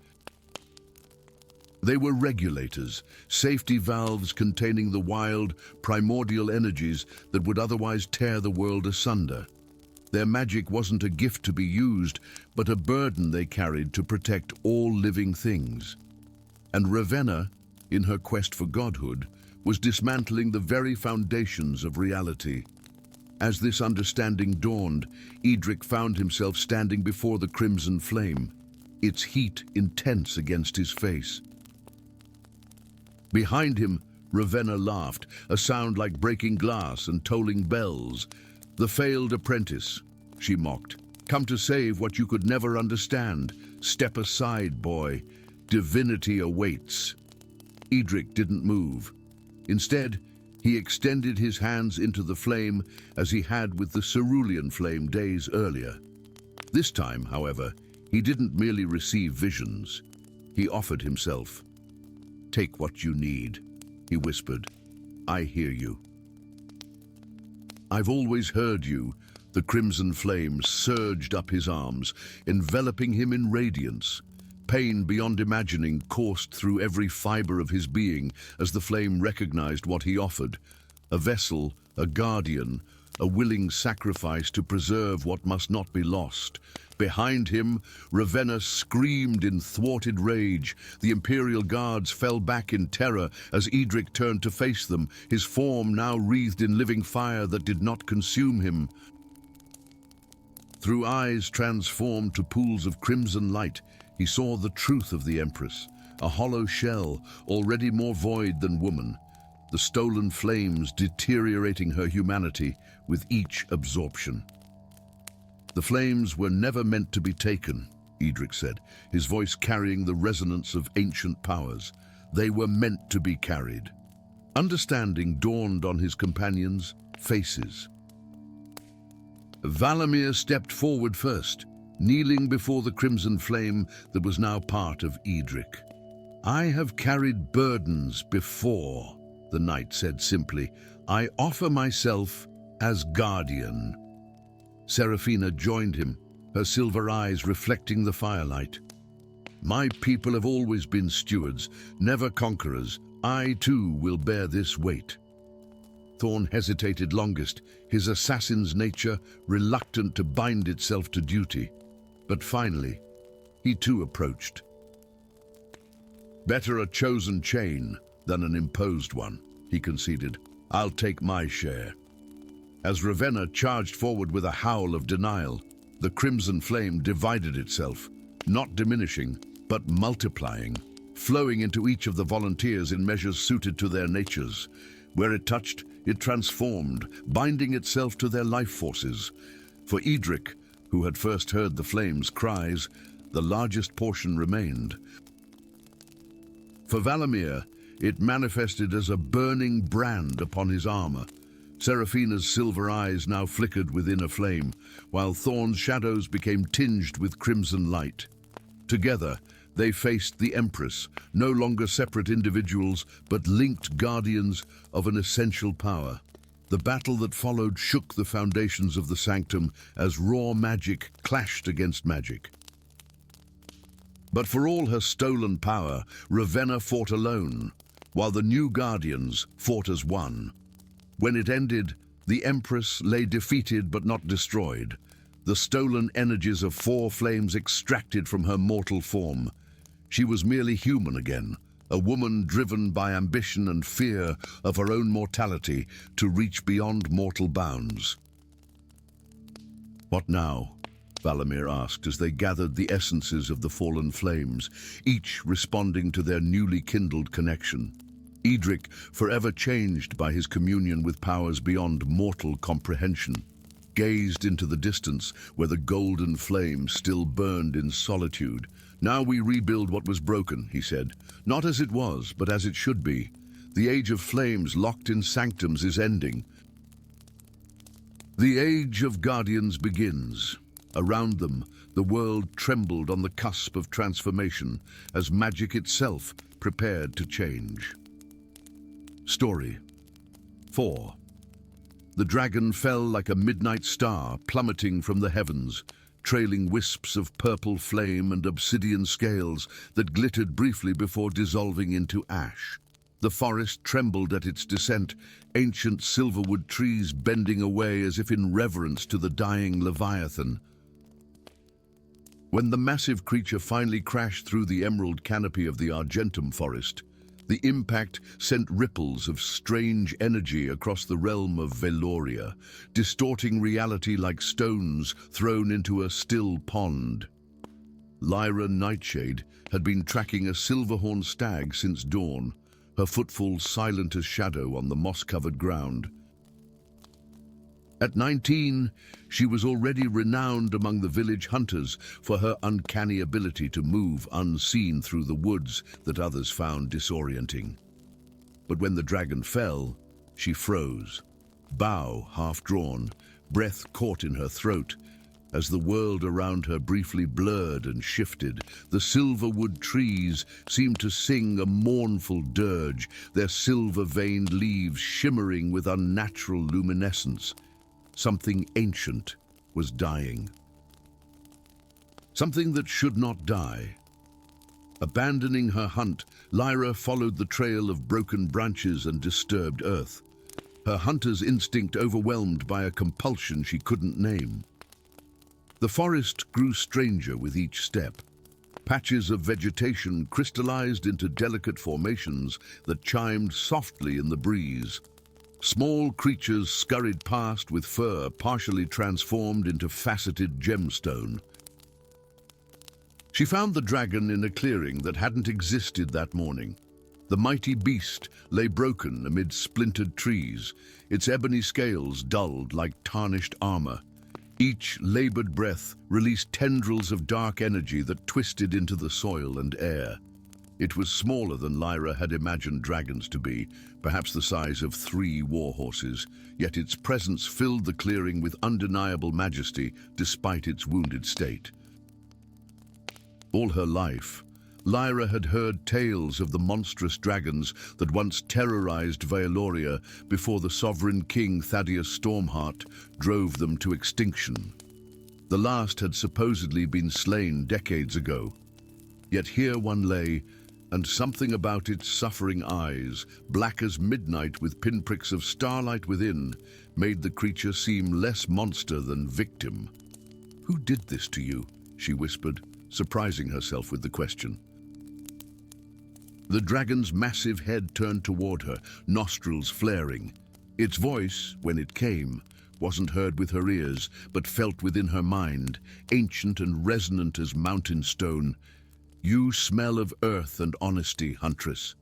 They were regulators, safety valves containing the wild, primordial energies that would otherwise tear the world asunder. Their magic wasn't a gift to be used, but a burden they carried to protect all living things. And Ravenna, in her quest for godhood, was dismantling the very foundations of reality. As this understanding dawned, Edric found himself standing before the crimson flame, its heat intense against his face. Behind him, Ravenna laughed, a sound like breaking glass and tolling bells. "The failed apprentice," she mocked. "Come to save what you could never understand. Step aside, boy. Divinity awaits." Edric didn't move. Instead, he extended his hands into the flame as he had with the cerulean flame days earlier. This time, however, he didn't merely receive visions. He offered himself. "Take what you need," he whispered. "I hear you." "I've always heard you." The crimson flame surged up his arms, enveloping him in radiance. Pain beyond imagining coursed through every fiber of his being as the flame recognized what he offered. A vessel, a guardian, a willing sacrifice to preserve what must not be lost. Behind him, Ravenna screamed in thwarted rage. The Imperial guards fell back in terror as Edric turned to face them, his form now wreathed in living fire that did not consume him. Through eyes transformed to pools of crimson light, he saw the truth of the Empress, a hollow shell, already more void than woman, the stolen flames deteriorating her humanity with each absorption. "The flames were never meant to be taken," Edric said, his voice carrying the resonance of ancient powers. "They were meant to be carried." Understanding dawned on his companions' faces. Valamir stepped forward first, kneeling before the crimson flame that was now part of Edric. "I have carried burdens before," the knight said simply. "I offer myself as guardian." Seraphina joined him, her silver eyes reflecting the firelight. "My people have always been stewards, never conquerors. I too will bear this weight." Thorn hesitated longest, his assassin's nature reluctant to bind itself to duty. But finally, he too approached. "Better a chosen chain than an imposed one," he conceded. "I'll take my share." As Ravenna charged forward with a howl of denial, the crimson flame divided itself, not diminishing, but multiplying, flowing into each of the volunteers in measures suited to their natures. Where it touched, it transformed, binding itself to their life forces. For Edric, who had first heard the flame's cries, the largest portion remained. For Valamir, it manifested as a burning brand upon his armor. Seraphina's silver eyes now flickered within a flame, while Thorn's shadows became tinged with crimson light. Together, they faced the Empress, no longer separate individuals, but linked guardians of an essential power. The battle that followed shook the foundations of the sanctum as raw magic clashed against magic. But for all her stolen power, Ravenna fought alone, while the new guardians fought as one. When it ended, the Empress lay defeated but not destroyed, the stolen energies of four flames extracted from her mortal form. She was merely human again, a woman driven by ambition and fear of her own mortality to reach beyond mortal bounds. "What now?" Valamir asked as they gathered the essences of the fallen flames, each responding to their newly kindled connection. Edric, forever changed by his communion with powers beyond mortal comprehension, gazed into the distance where the golden flame still burned in solitude. "Now we rebuild what was broken," he said. "Not as it was, but as it should be. The age of flames locked in sanctums is ending. The age of guardians begins." Around them, the world trembled on the cusp of transformation as magic itself prepared to change. Story 4. The dragon fell like a midnight star plummeting from the heavens, trailing wisps of purple flame and obsidian scales that glittered briefly before dissolving into ash. The forest trembled at its descent, ancient silverwood trees bending away as if in reverence to the dying Leviathan. When the massive creature finally crashed through the emerald canopy of the Argentum forest, the impact sent ripples of strange energy across the realm of Veloria, distorting reality like stones thrown into a still pond. Lyra Nightshade had been tracking a silverhorn stag since dawn, her footfalls silent as shadow on the moss-covered ground. At 19, she was already renowned among the village hunters for her uncanny ability to move unseen through the woods that others found disorienting. But when the dragon fell, she froze, bow half-drawn, breath caught in her throat. As the world around her briefly blurred and shifted, the silverwood trees seemed to sing a mournful dirge, their silver-veined leaves shimmering with unnatural luminescence. Something ancient was dying. Something that should not die. Abandoning her hunt, Lyra followed the trail of broken branches and disturbed earth, her hunter's instinct overwhelmed by a compulsion she couldn't name. The forest grew stranger with each step. Patches of vegetation crystallized into delicate formations that chimed softly in the breeze. Small creatures scurried past with fur partially transformed into faceted gemstone. She found the dragon in a clearing that hadn't existed that morning. The mighty beast lay broken amid splintered trees, its ebony scales dulled like tarnished armor. Each labored breath released tendrils of dark energy that twisted into the soil and air. It was smaller than Lyra had imagined dragons to be, perhaps the size of 3 war horses, yet its presence filled the clearing with undeniable majesty despite its wounded state. All her life, Lyra had heard tales of the monstrous dragons that once terrorized Vaeloria before the sovereign king Thaddeus Stormheart drove them to extinction. The last had supposedly been slain decades ago. Yet here one lay, and something about its suffering eyes, black as midnight with pinpricks of starlight within, made the creature seem less monster than victim. "Who did this to you?" she whispered, surprising herself with the question. The dragon's massive head turned toward her, nostrils flaring. Its voice, when it came, wasn't heard with her ears, but felt within her mind, ancient and resonant as mountain stone. "You smell of earth and honesty, huntress.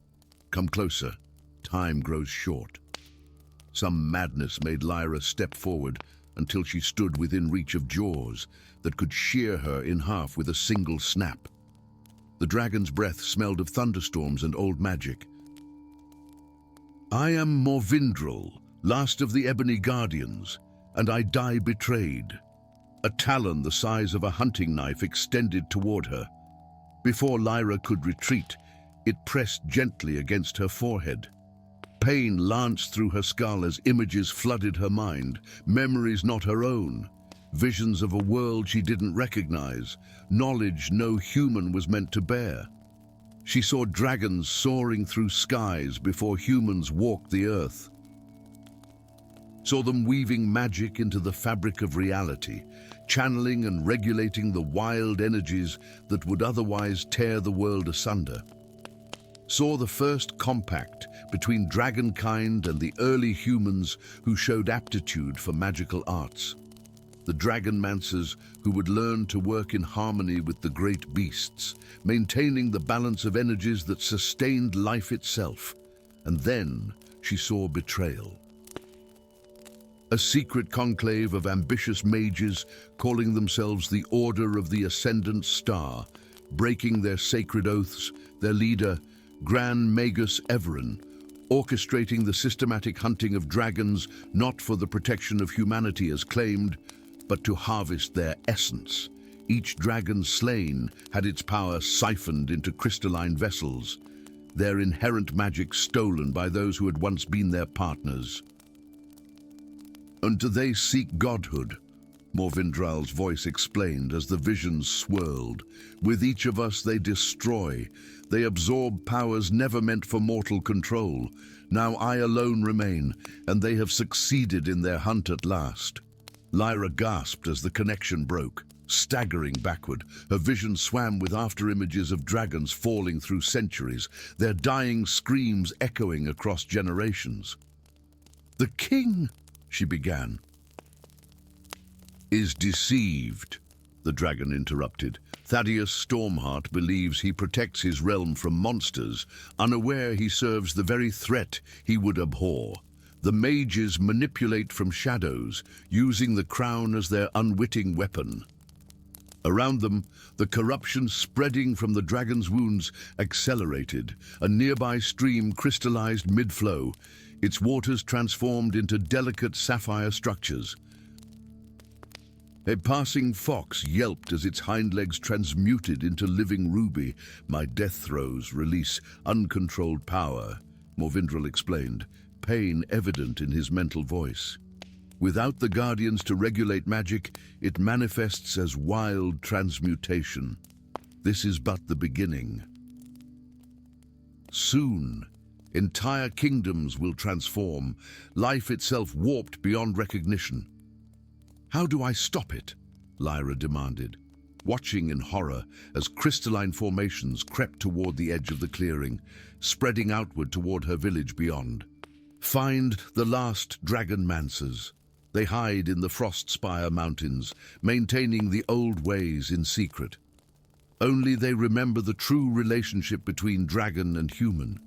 Come closer. Time grows short." Some madness made Lyra step forward until she stood within reach of jaws that could shear her in half with a single snap. The dragon's breath smelled of thunderstorms and old magic. "I am Morvindril, last of the Ebony Guardians, and I die betrayed." A talon the size of a hunting knife extended toward her. Before Lyra could retreat, it pressed gently against her forehead. Pain lanced through her skull as images flooded her mind, memories not her own. Visions of a world she didn't recognize, knowledge no human was meant to bear. She saw dragons soaring through skies before humans walked the earth. Saw them weaving magic into the fabric of reality, channeling and regulating the wild energies that would otherwise tear the world asunder. Saw the first compact between dragonkind and the early humans who showed aptitude for magical arts. The dragonmancers who would learn to work in harmony with the great beasts, maintaining the balance of energies that sustained life itself. And then she saw betrayal. A secret conclave of ambitious mages calling themselves the Order of the Ascendant Star, breaking their sacred oaths, their leader, Gran Magus Everin, orchestrating the systematic hunting of dragons not for the protection of humanity as claimed, but to harvest their essence. Each dragon slain had its power siphoned into crystalline vessels, their inherent magic stolen by those who had once been their partners. "And do they seek godhood?" Morvindral's voice explained as the visions swirled. "With each of us they destroy. They absorb powers never meant for mortal control. Now I alone remain, and they have succeeded in their hunt at last." Lyra gasped as the connection broke. Staggering backward, her vision swam with after-images of dragons falling through centuries, their dying screams echoing across generations. "The king," she began. "Is deceived," the dragon interrupted, Thaddeus Stormheart believes he protects his realm from monsters, unaware he serves the very threat he would abhor. The mages manipulate from shadows, using the crown as their unwitting weapon. Around them, the corruption spreading from the dragon's wounds accelerated. A nearby stream crystallized mid-flow, its waters transformed into delicate sapphire structures. A passing fox yelped as its hind legs transmuted into living ruby. My death throes release uncontrolled power, Morvindril explained, pain evident in his mental voice. Without the guardians to regulate magic, it manifests as wild transmutation. This is but the beginning. Soon, entire kingdoms will transform, life itself warped beyond recognition. How do I stop it? Lyra demanded, watching in horror as crystalline formations crept toward the edge of the clearing, spreading outward toward her village beyond. Find the last dragon mancers. They hide in the Frostspire Mountains, maintaining the old ways in secret. Only they remember the true relationship between dragon and human.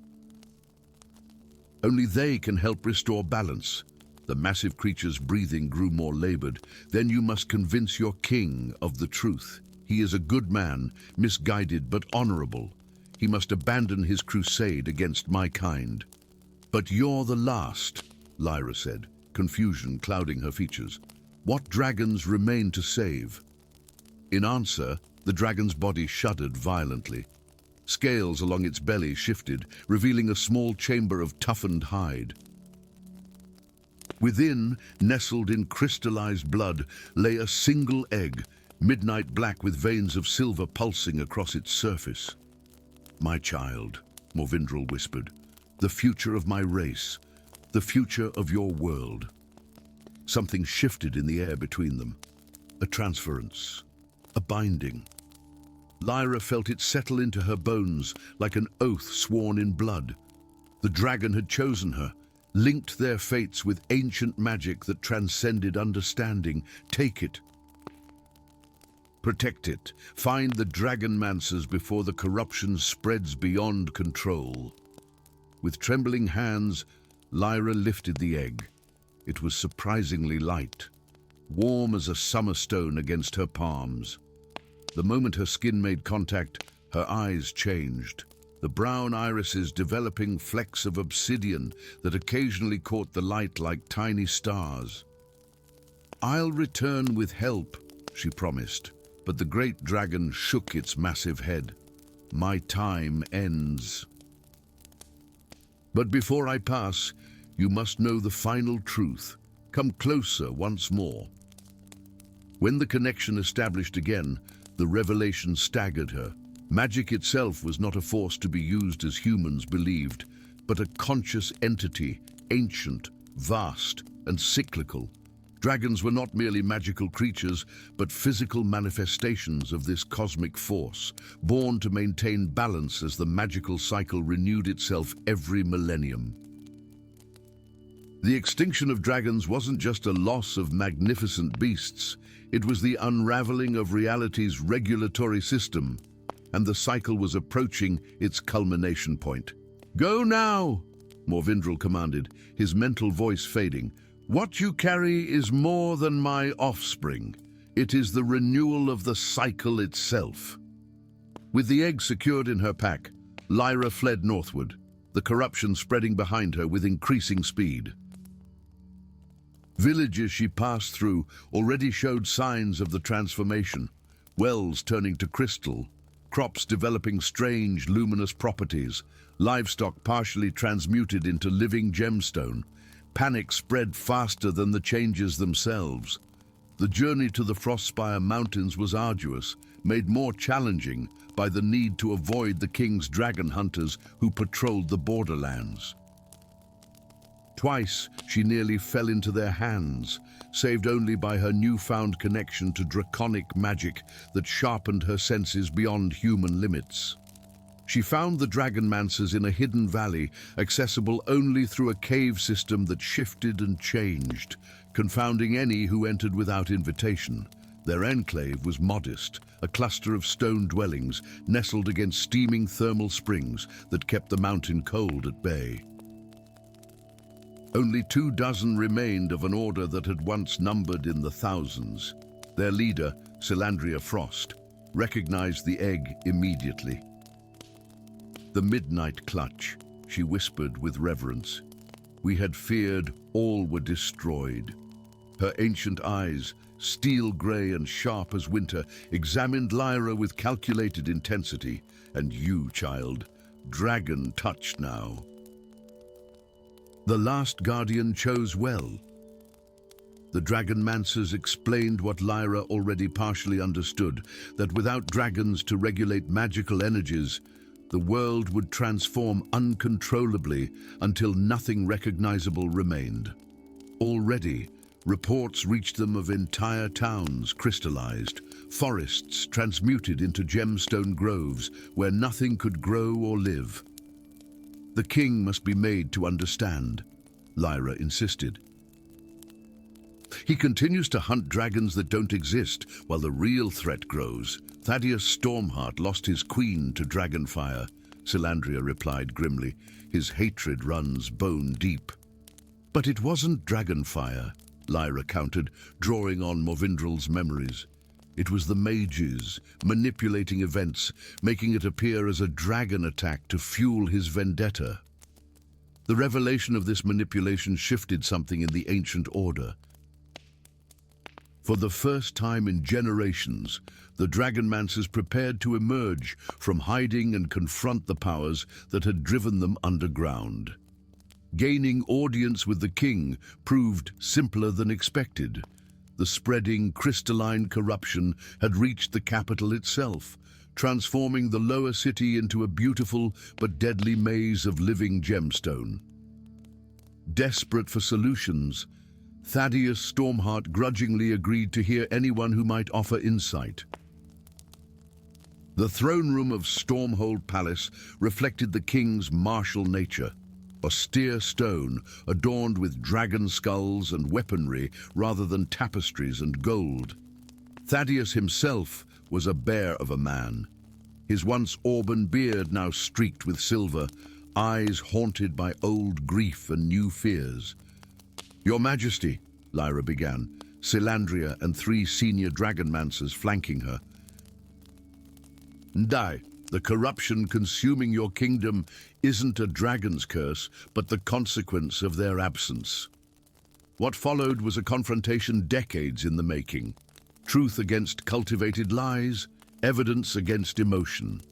Only they can help restore balance. The massive creature's breathing grew more labored. Then you must convince your king of the truth. He is a good man, misguided but honorable. He must abandon his crusade against my kind. But you're the last, Lyra said, confusion clouding her features. What dragons remain to save? In answer, the dragon's body shuddered violently. Scales along its belly shifted, revealing a small chamber of toughened hide. Within, nestled in crystallized blood, lay a single egg, midnight black with veins of silver pulsing across its surface. My child, Morvindril whispered, the future of my race, the future of your world. Something shifted in the air between them. A transference, a binding. Lyra felt it settle into her bones like an oath sworn in blood. The dragon had chosen her, linked their fates with ancient magic that transcended understanding. Take it. Protect it. Find the dragon mancers before the corruption spreads beyond control. With trembling hands, Lyra lifted the egg. It was surprisingly light, warm as a summer stone against her palms. The moment her skin made contact, her eyes changed. The brown irises developing flecks of obsidian that occasionally caught the light like tiny stars. I'll return with help, she promised, but the great dragon shook its massive head. My time ends. But before I pass, you must know the final truth. Come closer once more. When the connection established again, the revelation staggered her. Magic itself was not a force to be used as humans believed, but a conscious entity, ancient, vast, and cyclical. Dragons were not merely magical creatures, but physical manifestations of this cosmic force, born to maintain balance as the magical cycle renewed itself every millennium. The extinction of dragons wasn't just a loss of magnificent beasts, it was the unraveling of reality's regulatory system, and the cycle was approaching its culmination point. Go now, Morvindril commanded, his mental voice fading. What you carry is more than my offspring. It is the renewal of the cycle itself. With the egg secured in her pack, Lyra fled northward, the corruption spreading behind her with increasing speed. Villages she passed through already showed signs of the transformation, wells turning to crystal, crops developing strange luminous properties, livestock partially transmuted into living gemstone. Panic spread faster than the changes themselves. The journey to the Frostspire Mountains was arduous, made more challenging by the need to avoid the king's dragon hunters who patrolled the borderlands. Twice, she nearly fell into their hands, saved only by her newfound connection to draconic magic that sharpened her senses beyond human limits. She found the dragon mancers in a hidden valley, accessible only through a cave system that shifted and changed, confounding any who entered without invitation. Their enclave was modest, a cluster of stone dwellings nestled against steaming thermal springs that kept the mountain cold at bay. Only 24 remained of an order that had once numbered in the thousands. Their leader, Silandria Frost, recognized the egg immediately. "The midnight clutch," she whispered with reverence. "We had feared all were destroyed." Her ancient eyes, steel grey and sharp as winter, examined Lyra with calculated intensity. "And you, child, dragon-touched now." The last guardian chose well. The dragon-mancers explained what Lyra already partially understood, that without dragons to regulate magical energies, the world would transform uncontrollably until nothing recognizable remained. Already, reports reached them of entire towns crystallized, forests transmuted into gemstone groves where nothing could grow or live. "The king must be made to understand," Lyra insisted. "He continues to hunt dragons that don't exist while the real threat grows. Thaddeus Stormheart lost his queen to dragonfire," Silandria replied grimly. "His hatred runs bone deep." "But it wasn't dragonfire," Lyra countered, drawing on Morvindrel's memories. "It was the mages, manipulating events, making it appear as a dragon attack to fuel his vendetta." The revelation of this manipulation shifted something in the ancient order. For the first time in generations, the dragonmancers prepared to emerge from hiding and confront the powers that had driven them underground. Gaining audience with the king proved simpler than expected. The spreading crystalline corruption had reached the capital itself, transforming the lower city into a beautiful but deadly maze of living gemstone. Desperate for solutions, Thaddeus Stormheart grudgingly agreed to hear anyone who might offer insight. The throne room of Stormhold Palace reflected the king's martial nature. Austere stone, adorned with dragon skulls and weaponry rather than tapestries and gold. Thaddeus himself was a bear of a man. His once auburn beard now streaked with silver, eyes haunted by old grief and new fears. "Your Majesty," Lyra began, Silandria and 3 senior dragonmancers flanking her. "Ndai, the corruption consuming your kingdom isn't a dragon's curse, but the consequence of their absence." What followed was a confrontation decades in the making. Truth against cultivated lies, evidence against emotion.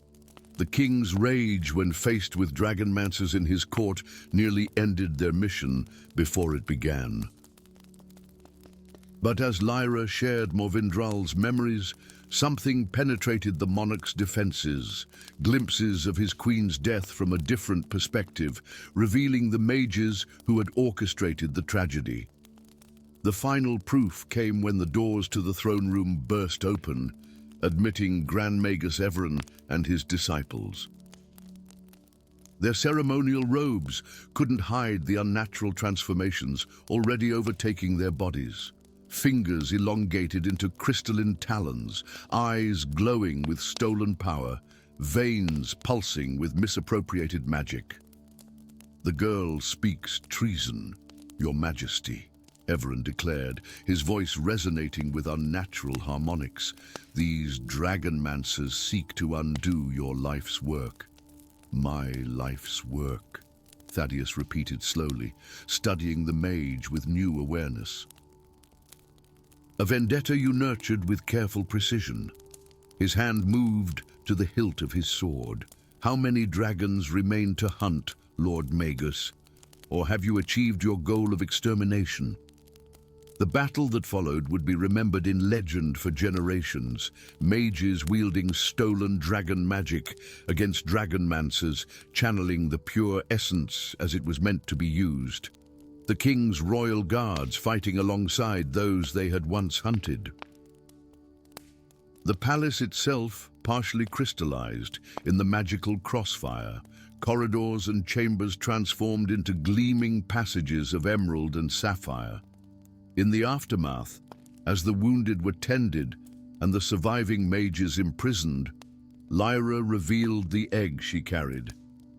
The king's rage when faced with dragonmancers in his court nearly ended their mission before it began. But as Lyra shared Morvindrel's memories, something penetrated the monarch's defenses, glimpses of his queen's death from a different perspective, revealing the mages who had orchestrated the tragedy. The final proof came when the doors to the throne room burst open, admitting Grand Magus Everon and his disciples. Their ceremonial robes couldn't hide the unnatural transformations already overtaking their bodies. Fingers elongated into crystalline talons, eyes glowing with stolen power, veins pulsing with misappropriated magic. "The girl speaks treason, Your Majesty," Everon declared, his voice resonating with unnatural harmonics. "These dragonmancers seek to undo your life's work." "My life's work," Thaddeus repeated slowly, studying the mage with new awareness. "A vendetta you nurtured with careful precision." His hand moved to the hilt of his sword. "How many dragons remain to hunt, Lord Magus? Or have you achieved your goal of extermination?" The battle that followed would be remembered in legend for generations, mages wielding stolen dragon magic against dragonmancers, channeling the pure essence as it was meant to be used. The king's royal guards fighting alongside those they had once hunted. The palace itself partially crystallized in the magical crossfire, corridors and chambers transformed into gleaming passages of emerald and sapphire. In the aftermath, as the wounded were tended and the surviving mages imprisoned, Lyra revealed the egg she carried.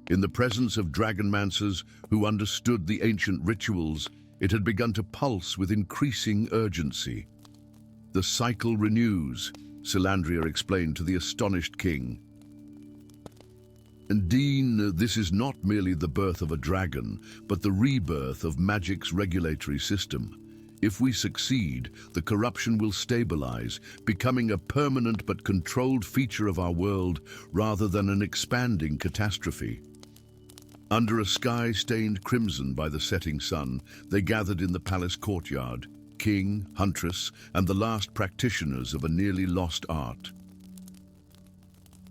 In the presence of dragonmancers who understood the ancient rituals, it had begun to pulse with increasing urgency. "The cycle renews," Silandria explained to the astonished king. "And Dean, this is not merely the birth of a dragon, but the rebirth of magic's regulatory system. If we succeed, the corruption will stabilize, becoming a permanent but controlled feature of our world rather than an expanding catastrophe." Under a sky stained crimson by the setting sun, they gathered in the palace courtyard, king, huntress, and the last practitioners of a nearly lost art.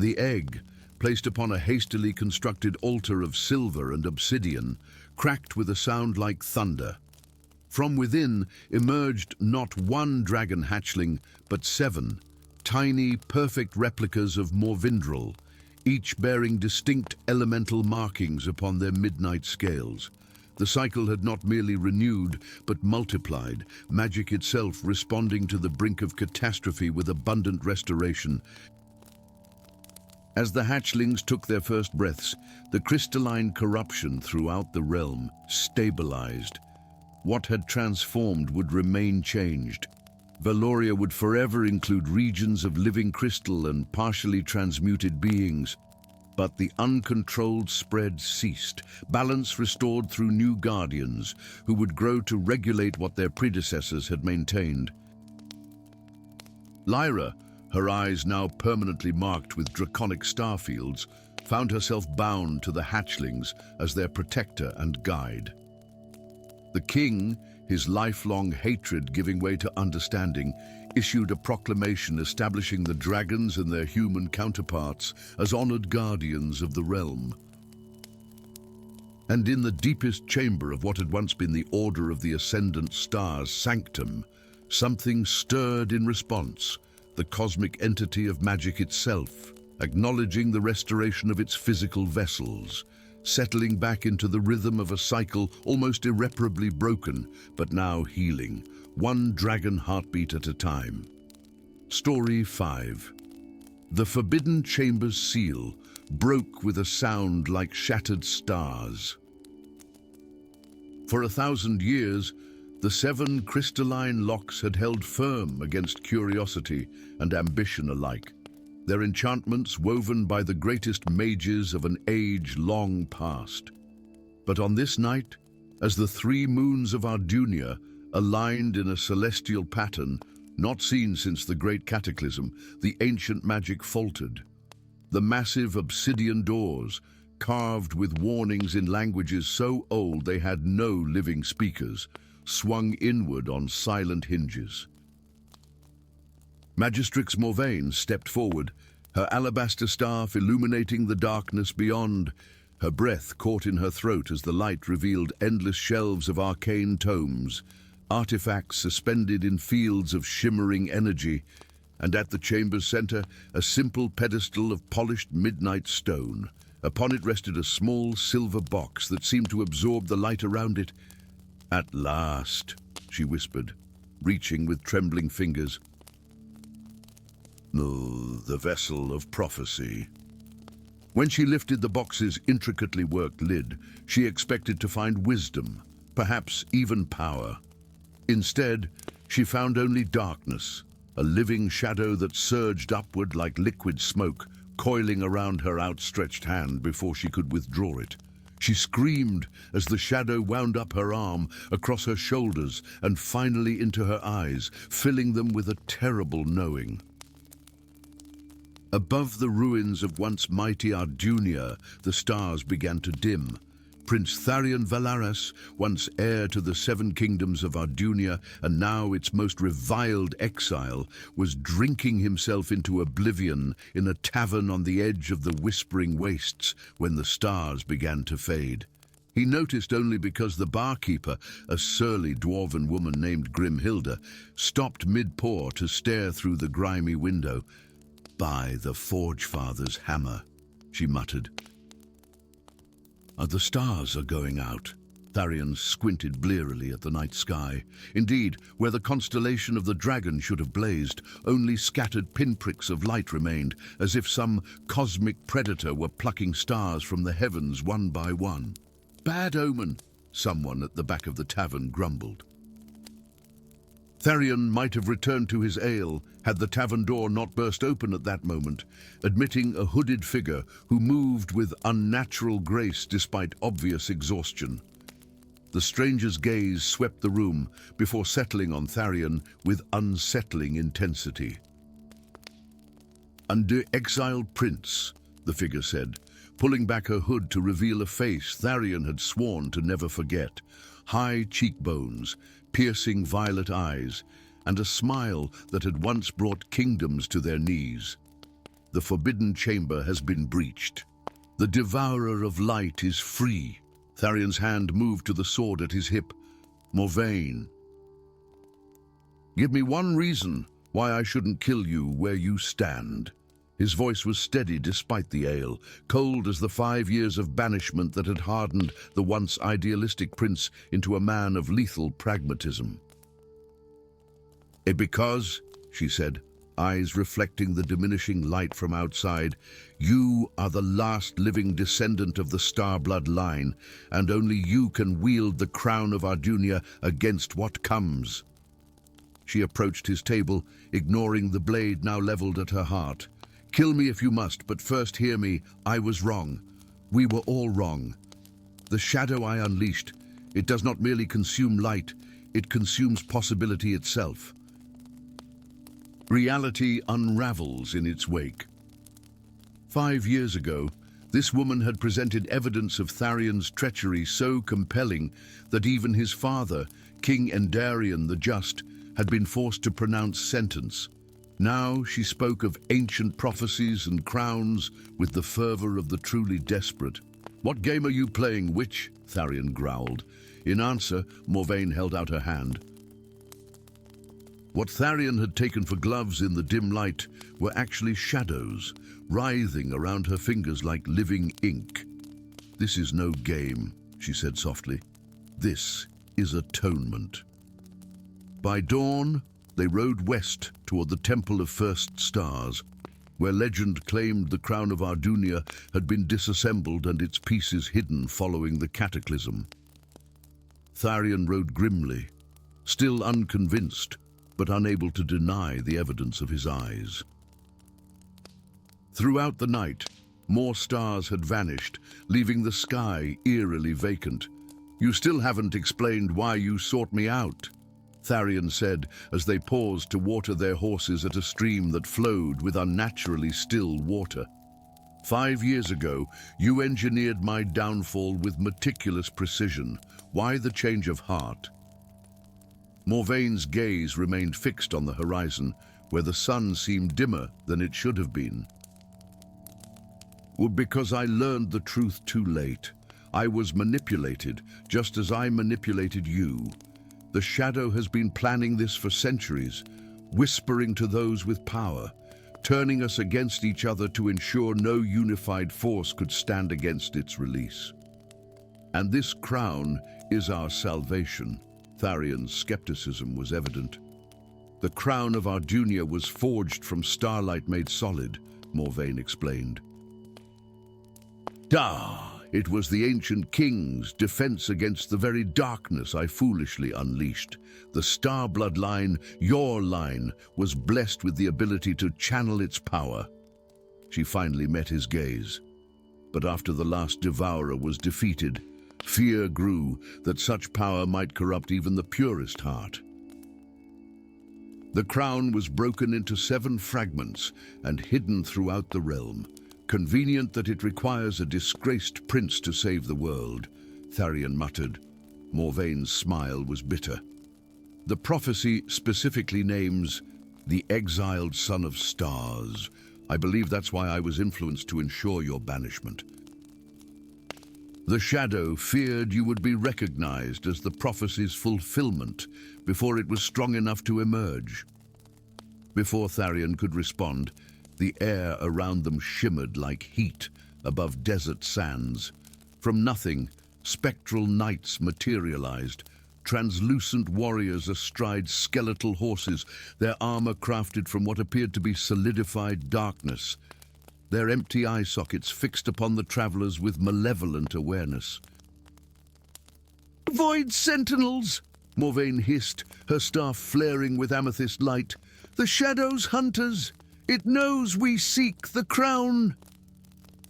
The egg, placed upon a hastily constructed altar of silver and obsidian, cracked with a sound like thunder. From within emerged not one dragon hatchling, but 7, tiny, perfect replicas of Morvindril, each bearing distinct elemental markings upon their midnight scales. The cycle had not merely renewed, but multiplied, magic itself responding to the brink of catastrophe with abundant restoration. As the hatchlings took their first breaths, the crystalline corruption throughout the realm stabilized. What had transformed would remain changed. Valoria would forever include regions of living crystal and partially transmuted beings. But the uncontrolled spread ceased, balance restored through new guardians, who would grow to regulate what their predecessors had maintained. Lyra, her eyes now permanently marked with draconic starfields, found herself bound to the hatchlings as their protector and guide. The king, his lifelong hatred giving way to understanding, issued a proclamation establishing the dragons and their human counterparts as honored guardians of the realm. And in the deepest chamber of what had once been the Order of the Ascendant Star's sanctum, something stirred in response, the cosmic entity of magic itself, acknowledging the restoration of its physical vessels, settling back into the rhythm of a cycle almost irreparably broken, but now healing, one dragon heartbeat at a time. Story 5. The Forbidden Chamber's seal broke with a sound like shattered stars. For 1,000 years, the 7 crystalline locks had held firm against curiosity and ambition alike, their enchantments woven by the greatest mages of an age long past. But on this night, as the 3 moons of Ardunia aligned in a celestial pattern, not seen since the Great Cataclysm, the ancient magic faltered. The massive obsidian doors, carved with warnings in languages so old they had no living speakers, swung inward on silent hinges. Magistrix Morvain stepped forward, her alabaster staff illuminating the darkness beyond. Her breath caught in her throat as the light revealed endless shelves of arcane tomes, artifacts suspended in fields of shimmering energy, and at the chamber's center, a simple pedestal of polished midnight stone. Upon it rested a small silver box that seemed to absorb the light around it. "At last," she whispered, reaching with trembling fingers. "No, the vessel of prophecy." When she lifted the box's intricately worked lid, she expected to find wisdom, perhaps even power. Instead, she found only darkness, a living shadow that surged upward like liquid smoke, coiling around her outstretched hand before she could withdraw it. She screamed as the shadow wound up her arm, across her shoulders, and finally into her eyes, filling them with a terrible knowing. Above the ruins of once mighty Ardunia, the stars began to dim. Prince Tharion Valaris, once heir to the 7 kingdoms of Ardunia and now its most reviled exile, was drinking himself into oblivion in a tavern on the edge of the whispering wastes when the stars began to fade. He noticed only because the barkeeper, a surly dwarven woman named Grimhilda, stopped mid-pour to stare through the grimy window. "By the Forge Father's hammer," she muttered. "The stars are going out." Tharion squinted blearily at the night sky. Indeed, where the constellation of the dragon should have blazed, only scattered pinpricks of light remained, as if some cosmic predator were plucking stars from the heavens one by one. "Bad omen," someone at the back of the tavern grumbled. Tharion might have returned to his ale had the tavern door not burst open at that moment, admitting a hooded figure who moved with unnatural grace despite obvious exhaustion. The stranger's gaze swept the room before settling on Tharion with unsettling intensity. "Under exiled prince," the figure said, pulling back her hood to reveal a face Tharion had sworn to never forget. High cheekbones, piercing violet eyes, and a smile that had once brought kingdoms to their knees. "The forbidden chamber has been breached. The devourer of light is free." Tharion's hand moved to the sword at his hip. "Morvain, give me one reason why I shouldn't kill you where you stand." His voice was steady despite the ale, cold as the 5 years of banishment that had hardened the once idealistic prince into a man of lethal pragmatism. "Because," she said, eyes reflecting the diminishing light from outside, "you are the last living descendant of the Starblood line, and only you can wield the crown of Ardunia against what comes." She approached his table, ignoring the blade now leveled at her heart. "Kill me if you must, but first hear me. I was wrong. We were all wrong. The shadow I unleashed, it does not merely consume light, it consumes possibility itself. Reality unravels in its wake." 5 years ago, this woman had presented evidence of Tharion's treachery so compelling that even his father, King Endarion the Just, had been forced to pronounce sentence. Now she spoke of ancient prophecies and crowns with the fervor of the truly desperate. "What game are you playing, witch?" Tharion growled. In answer, Morvain held out her hand. What Tharion had taken for gloves in the dim light were actually shadows, writhing around her fingers like living ink. "This is no game," she said softly. "This is atonement." By dawn, they rode west toward the Temple of First Stars, where legend claimed the crown of Ardunia had been disassembled and its pieces hidden following the cataclysm. Tharion rode grimly, still unconvinced, but unable to deny the evidence of his eyes. Throughout the night, more stars had vanished, leaving the sky eerily vacant. "You still haven't explained why you sought me out," Tharion said as they paused to water their horses at a stream that flowed with unnaturally still water. 5 years ago, you engineered my downfall with meticulous precision. Why the change of heart?" Morvain's gaze remained fixed on the horizon, where the sun seemed dimmer than it should have been. "Well, because I learned the truth too late. I was manipulated, just as I manipulated you. The shadow has been planning this for centuries, whispering to those with power, turning us against each other to ensure no unified force could stand against its release. And this crown is our salvation." Tharion's skepticism was evident. "The crown of Ardunia was forged from starlight made solid," Morvain explained. It was the ancient king's defense against the very darkness I foolishly unleashed. The Starblood line, your line, was blessed with the ability to channel its power." She finally met his gaze. But after the last devourer was defeated, fear grew that such power might corrupt even the purest heart. The crown was broken into 7 fragments and hidden throughout the realm. "Convenient that it requires a disgraced prince to save the world," Tharion muttered. Morvain's smile was bitter. "The prophecy specifically names the exiled son of stars. I believe that's why I was influenced to ensure your banishment. The shadow feared you would be recognized as the prophecy's fulfillment before it was strong enough to emerge." Before Tharion could respond, the air around them shimmered like heat above desert sands. From nothing, Spectral knights materialized, translucent warriors astride skeletal horses, their armor crafted from what appeared to be solidified darkness, their empty eye sockets fixed upon the travelers with malevolent awareness. "Void sentinels!" Morvain hissed, her staff flaring with amethyst light. "The Shadow's hunters! It knows we seek the crown!"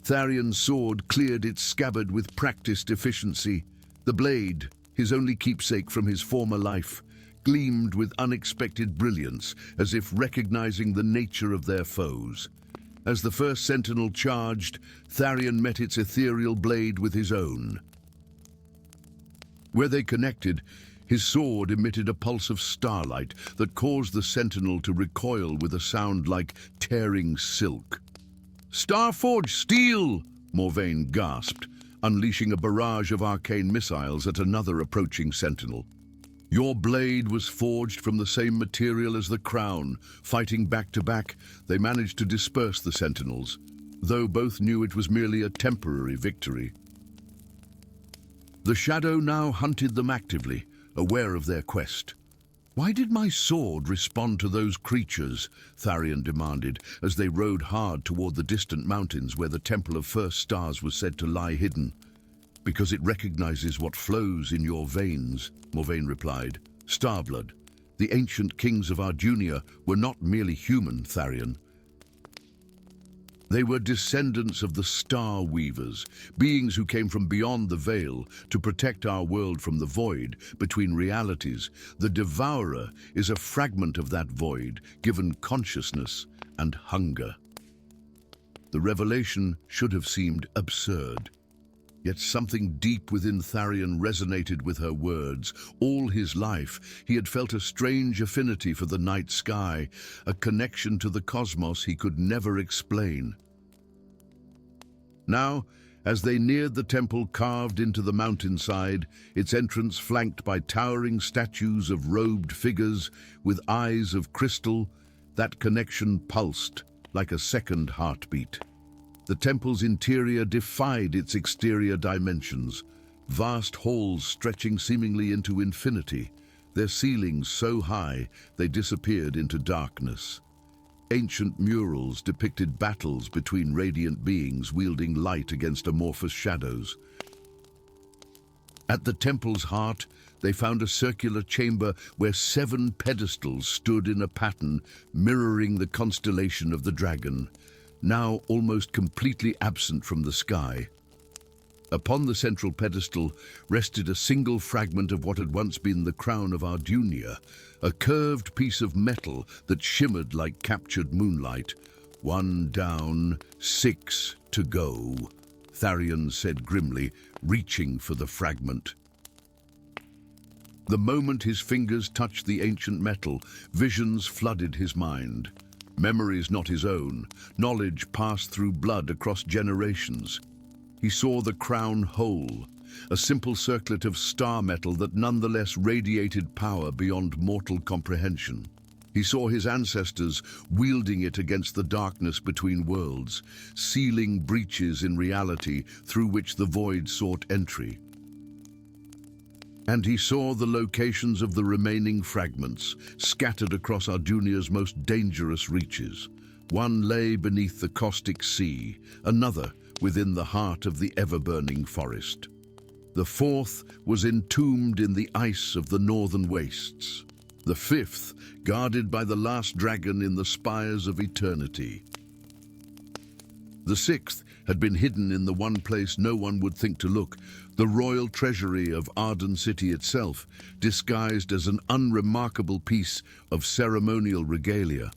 Tharion's sword cleared its scabbard with practiced efficiency. The blade, his only keepsake from his former life, gleamed with unexpected brilliance, as if recognizing the nature of their foes. As the first sentinel charged, Tharion met its ethereal blade with his own. Where they connected, his sword emitted a pulse of starlight that caused the sentinel to recoil with a sound like tearing silk. "Starforged steel!" Morvain gasped, unleashing a barrage of arcane missiles at another approaching sentinel. "Your blade was forged from the same material as the crown." Fighting back to back, they managed to disperse the sentinels, though both knew it was merely a temporary victory. The Shadow now hunted them actively, aware of their quest. "Why did my sword respond to those creatures?" Tharion demanded, as they rode hard toward the distant mountains where the Temple of First Stars was said to lie hidden. "Because it recognizes what flows in your veins," Morvain replied. "Starblood. The ancient kings of Ardunia were not merely human, Tharion. They were descendants of the Star Weavers, beings who came from beyond the veil to protect our world from the void between realities. The Devourer is a fragment of that void, given consciousness and hunger." The revelation should have seemed absurd. Yet something deep within Tharion resonated with her words. All his life, he had felt a strange affinity for the night sky, a connection to the cosmos he could never explain. Now, as they neared the temple carved into the mountainside, its entrance flanked by towering statues of robed figures with eyes of crystal, that connection pulsed like a second heartbeat. The temple's interior defied its exterior dimensions, vast halls stretching seemingly into infinity, their ceilings so high they disappeared into darkness. Ancient murals depicted battles between radiant beings wielding light against amorphous shadows. At the temple's heart, they found a circular chamber where 7 pedestals stood in a pattern mirroring the constellation of the dragon, now almost completely absent from the sky. Upon the central pedestal rested a single fragment of what had once been the crown of Ardunia, a curved piece of metal that shimmered like captured moonlight. "One down, 6 to go," Tharion said grimly, reaching for the fragment. The moment his fingers touched the ancient metal, visions flooded his mind. Memories not his own, knowledge passed through blood across generations. He saw the crown whole, a simple circlet of star metal that nonetheless radiated power beyond mortal comprehension. He saw his ancestors wielding it against the darkness between worlds, sealing breaches in reality through which the void sought entry. And he saw the locations of the remaining fragments, scattered across Ardunia's most dangerous reaches. One lay beneath the caustic sea, another within the heart of the ever-burning forest. The 4th was entombed in the ice of the northern wastes. The 5th, guarded by the last dragon in the spires of eternity. The 6th had been hidden in the one place no one would think to look, the royal treasury of Arden City itself, disguised as an unremarkable piece of ceremonial regalia.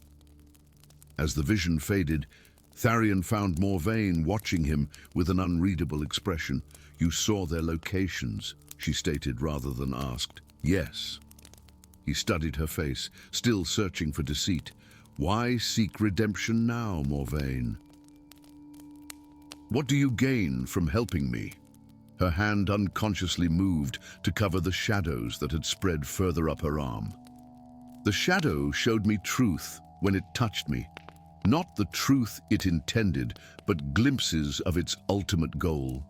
As the vision faded, Tharion found Morvain watching him with an unreadable expression. "You saw their locations," she stated rather than asked. "Yes." He studied her face, still searching for deceit. "Why seek redemption now, Morvain? What do you gain from helping me?" Her hand unconsciously moved to cover the shadows that had spread further up her arm. "The shadow showed me truth when it touched me. Not the truth it intended, but glimpses of its ultimate goal."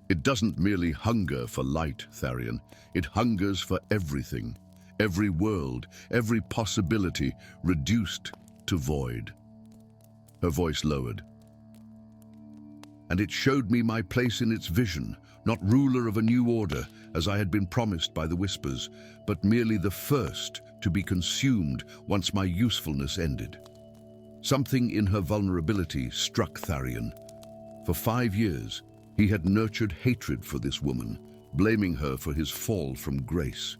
It doesn't merely hunger for light, Tharion. It hungers for everything. Every world, every possibility reduced to void. Her voice lowered. And it showed me my place in its vision, not ruler of a new order, as I had been promised by the Whispers, but merely the first to be consumed once my usefulness ended. Something in her vulnerability struck Tharion. For 5 years, he had nurtured hatred for this woman, blaming her for his fall from grace.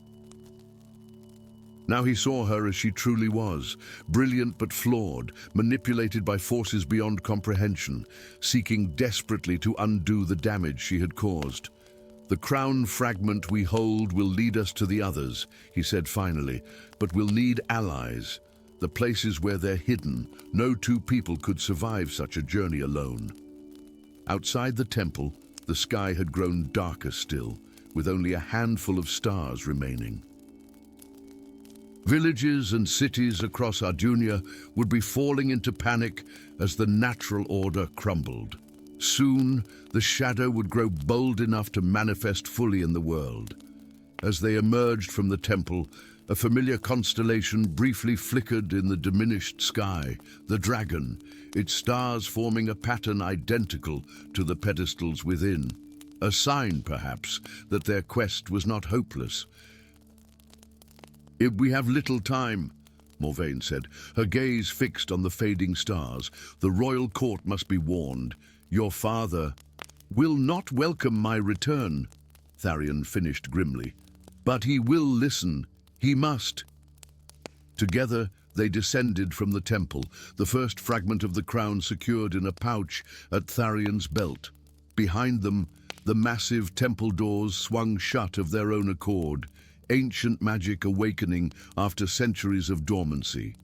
Now he saw her as she truly was, brilliant but flawed, manipulated by forces beyond comprehension, seeking desperately to undo the damage she had caused. "The crown fragment we hold will lead us to the others," he said finally, "but we'll need allies. The places where they're hidden, no two people could survive such a journey alone." Outside the temple, the sky had grown darker still, with only a handful of stars remaining. Villages and cities across Ardunia would be falling into panic as the natural order crumbled. Soon, the shadow would grow bold enough to manifest fully in the world. As they emerged from the temple, a familiar constellation briefly flickered in the diminished sky, the dragon, its stars forming a pattern identical to the pedestals within. A sign, perhaps, that their quest was not hopeless. "We have little time," Morvayn said, her gaze fixed on the fading stars. "The royal court must be warned. Your father will not welcome my return," Tharion finished grimly. "But he will listen. He must." Together, they descended from the temple, the first fragment of the crown secured in a pouch at Tharion's belt. Behind them, the massive temple doors swung shut of their own accord, ancient magic awakening after centuries of dormancy.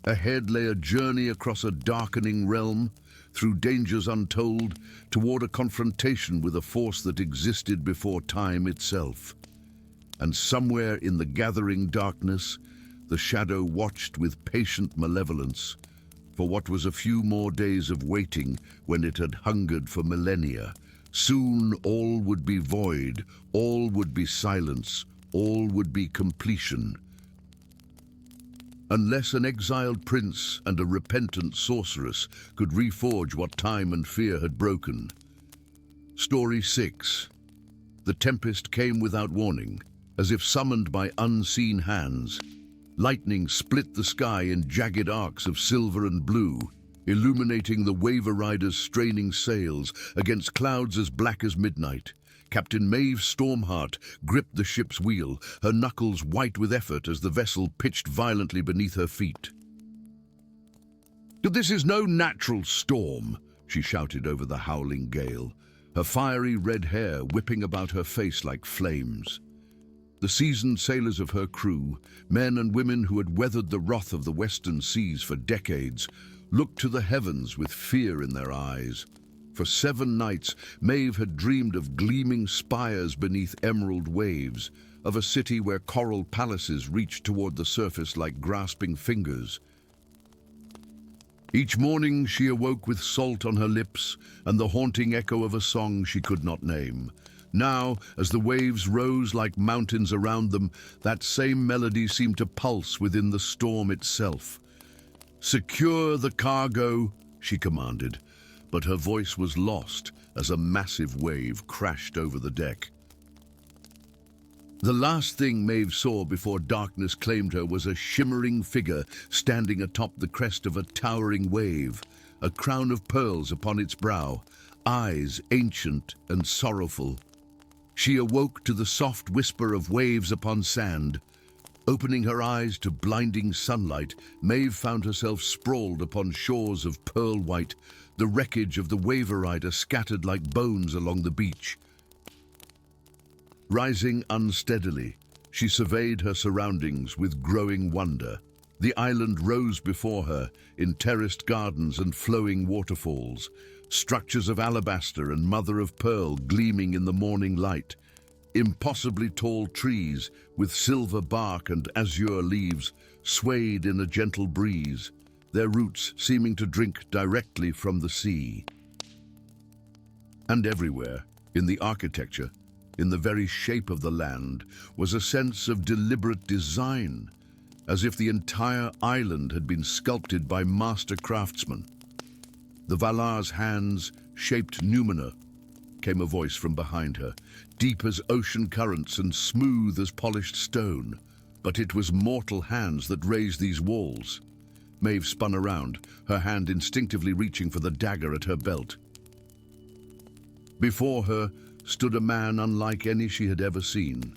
Ahead lay a journey across a darkening realm, through dangers untold, toward a confrontation with a force that existed before time itself. And somewhere in the gathering darkness, the shadow watched with patient malevolence for what was a few more days of waiting when it had hungered for millennia. Soon all would be void, all would be silence, all would be completion. Unless an exiled prince and a repentant sorceress could reforge what time and fear had broken. Story 6. The tempest came without warning, as if summoned by unseen hands. Lightning split the sky in jagged arcs of silver and blue, illuminating the Waver Rider's straining sails against clouds as black as midnight. Captain Maeve Stormheart gripped the ship's wheel, her knuckles white with effort as the vessel pitched violently beneath her feet. "This is no natural storm," she shouted over the howling gale, her fiery red hair whipping about her face like flames. The seasoned sailors of her crew, men and women who had weathered the wrath of the western seas for decades, looked to the heavens with fear in their eyes. For 7 nights, Maeve had dreamed of gleaming spires beneath emerald waves, of a city where coral palaces reached toward the surface like grasping fingers. Each morning she awoke with salt on her lips and the haunting echo of a song she could not name. Now, as the waves rose like mountains around them, that same melody seemed to pulse within the storm itself. "Secure the cargo," she commanded, but her voice was lost as a massive wave crashed over the deck. The last thing Maeve saw before darkness claimed her was a shimmering figure standing atop the crest of a towering wave, a crown of pearls upon its brow, eyes ancient and sorrowful. She awoke to the soft whisper of waves upon sand. Opening her eyes to blinding sunlight, Maeve found herself sprawled upon shores of pearl white, the wreckage of the Waver Rider scattered like bones along the beach. Rising unsteadily, she surveyed her surroundings with growing wonder. The island rose before her in terraced gardens and flowing waterfalls, structures of alabaster and mother of pearl gleaming in the morning light. Impossibly tall trees with silver bark and azure leaves swayed in a gentle breeze, their roots seeming to drink directly from the sea. And everywhere, in the architecture, in the very shape of the land, was a sense of deliberate design, as if the entire island had been sculpted by master craftsmen. The Valar's hands shaped Númenor, came a voice from behind her, deep as ocean currents and smooth as polished stone. But it was mortal hands that raised these walls. Maeve spun around, her hand instinctively reaching for the dagger at her belt. Before her stood a man unlike any she had ever seen.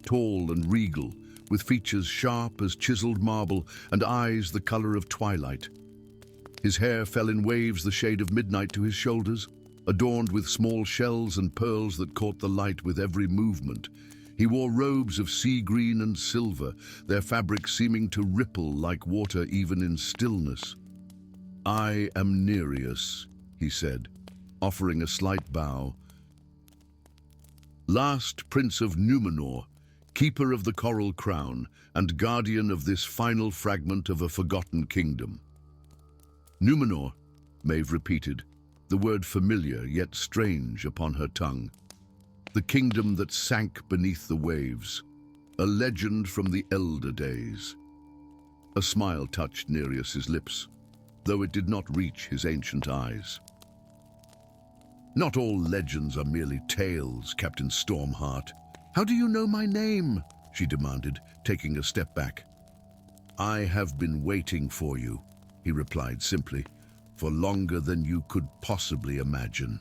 Tall and regal, with features sharp as chiseled marble and eyes the color of twilight. His hair fell in waves the shade of midnight to his shoulders, adorned with small shells and pearls that caught the light with every movement. He wore robes of sea green and silver, their fabric seeming to ripple like water even in stillness. "I am Nereus," he said, offering a slight bow. "Last Prince of Númenor, keeper of the Coral Crown, and guardian of this final fragment of a forgotten kingdom." Númenor, Maeve repeated, the word familiar yet strange upon her tongue. The kingdom that sank beneath the waves, a legend from the elder days. A smile touched Nereus's lips, though it did not reach his ancient eyes. "Not all legends are merely tales, Captain Stormheart. How do you know my name?" she demanded, taking a step back. "I have been waiting for you," he replied simply, "for longer than you could possibly imagine."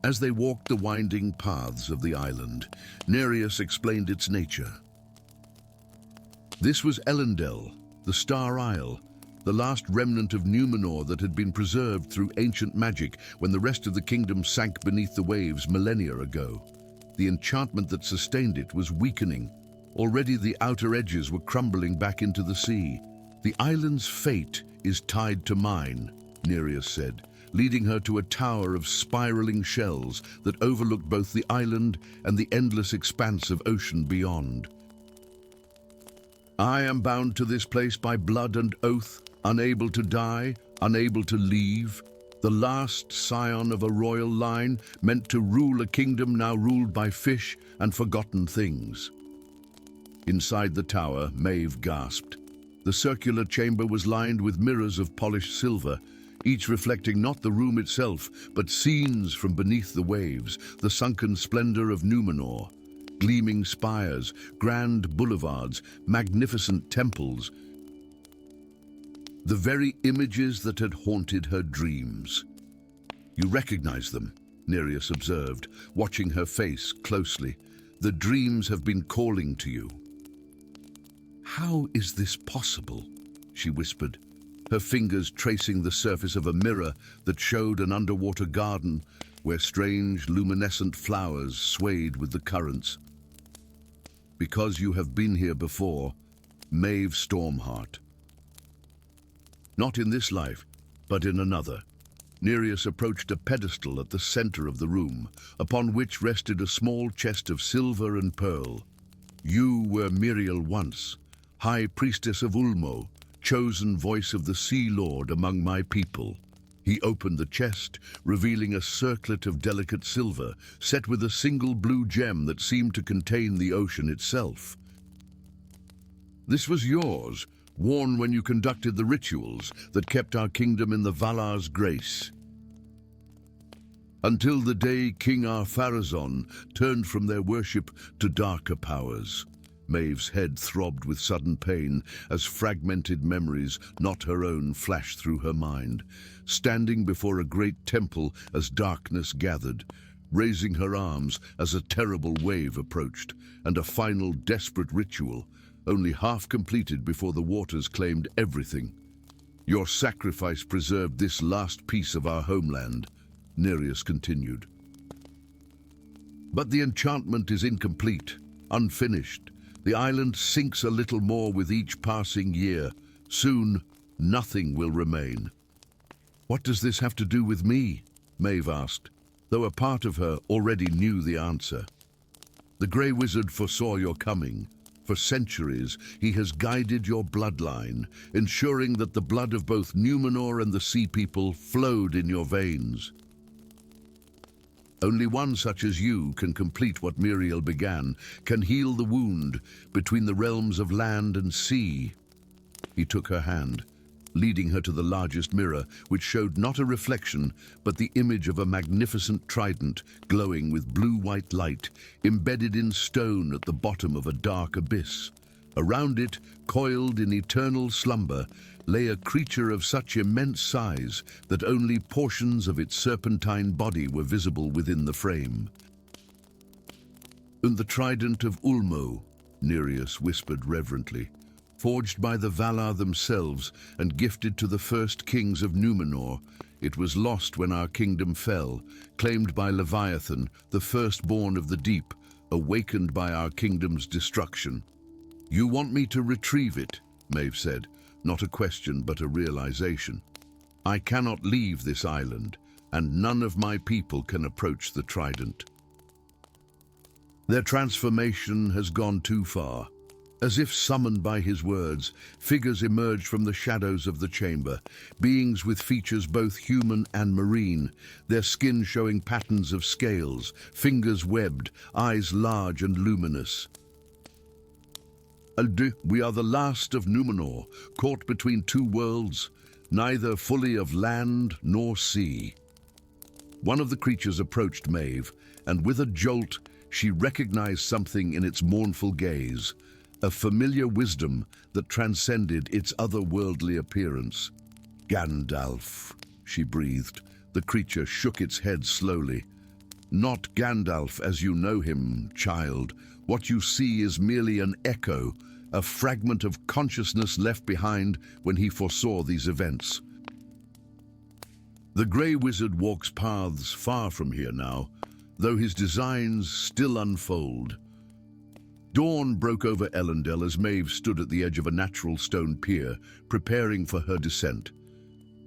As they walked the winding paths of the island, Nereus explained its nature. This was Elendel, the Star Isle, the last remnant of Númenor that had been preserved through ancient magic when the rest of the kingdom sank beneath the waves millennia ago. The enchantment that sustained it was weakening. Already the outer edges were crumbling back into the sea. "The island's fate is tied to mine," Nereus said, leading her to a tower of spiraling shells that overlooked both the island and the endless expanse of ocean beyond. "I am bound to this place by blood and oath, unable to die, unable to leave, the last scion of a royal line meant to rule a kingdom now ruled by fish and forgotten things." Inside the tower, Maeve gasped. The circular chamber was lined with mirrors of polished silver, each reflecting not the room itself, but scenes from beneath the waves, the sunken splendor of Númenor. Gleaming spires, grand boulevards, magnificent temples. The very images that had haunted her dreams. "You recognize them," Nereus observed, watching her face closely. "The dreams have been calling to you." "How is this possible?" she whispered, her fingers tracing the surface of a mirror that showed an underwater garden where strange luminescent flowers swayed with the currents. "Because you have been here before, Maeve Stormheart." Not in this life, but in another. Nereus approached a pedestal at the center of the room, upon which rested a small chest of silver and pearl. "You were Miriel once, High Priestess of Ulmo, chosen voice of the Sea Lord among my people." He opened the chest, revealing a circlet of delicate silver, set with a single blue gem that seemed to contain the ocean itself. "This was yours, worn when you conducted the rituals that kept our kingdom in the Valar's grace. Until the day King Ar-Pharazôn turned from their worship to darker powers." Maeve's head throbbed with sudden pain as fragmented memories, not her own, flashed through her mind. Standing before a great temple as darkness gathered, raising her arms as a terrible wave approached, and a final desperate ritual, only half completed before the waters claimed everything. "Your sacrifice preserved this last piece of our homeland," Nereus continued. "But the enchantment is incomplete, unfinished. The island sinks a little more with each passing year. Soon, nothing will remain." "What does this have to do with me?" Maeve asked, though a part of her already knew the answer. "The Grey Wizard foresaw your coming. For centuries, he has guided your bloodline, ensuring that the blood of both Númenor and the Sea People flowed in your veins." Only one such as you can complete what Miriel began, can heal the wound between the realms of land and sea." He took her hand, leading her to the largest mirror, which showed not a reflection, but the image of a magnificent trident glowing with blue-white light, embedded in stone at the bottom of a dark abyss. Around it, coiled in eternal slumber, lay a creature of such immense size that only portions of its serpentine body were visible within the frame. "And the trident of Ulmo," Nereus whispered reverently, "forged by the Valar themselves and gifted to the first kings of Númenor. It was lost when our kingdom fell, claimed by Leviathan, the firstborn of the deep, awakened by our kingdom's destruction." "You want me to retrieve it," Maeve said, not a question but a realization. "I cannot leave this island, and none of my people can approach the trident. Their transformation has gone too far." As if summoned by his words, figures emerged from the shadows of the chamber, beings with features both human and marine, their skin showing patterns of scales, fingers webbed, eyes large and luminous. "We are the last of Númenor, caught between two worlds, neither fully of land nor sea." One of the creatures approached Maeve, and with a jolt, she recognized something in its mournful gaze, a familiar wisdom that transcended its otherworldly appearance. "Gandalf," she breathed. The creature shook its head slowly. "Not Gandalf as you know him, child. What you see is merely an echo, a fragment of consciousness left behind when he foresaw these events. The Grey Wizard walks paths far from here now, though his designs still unfold." Dawn broke over Elendil as Maeve stood at the edge of a natural stone pier, preparing for her descent.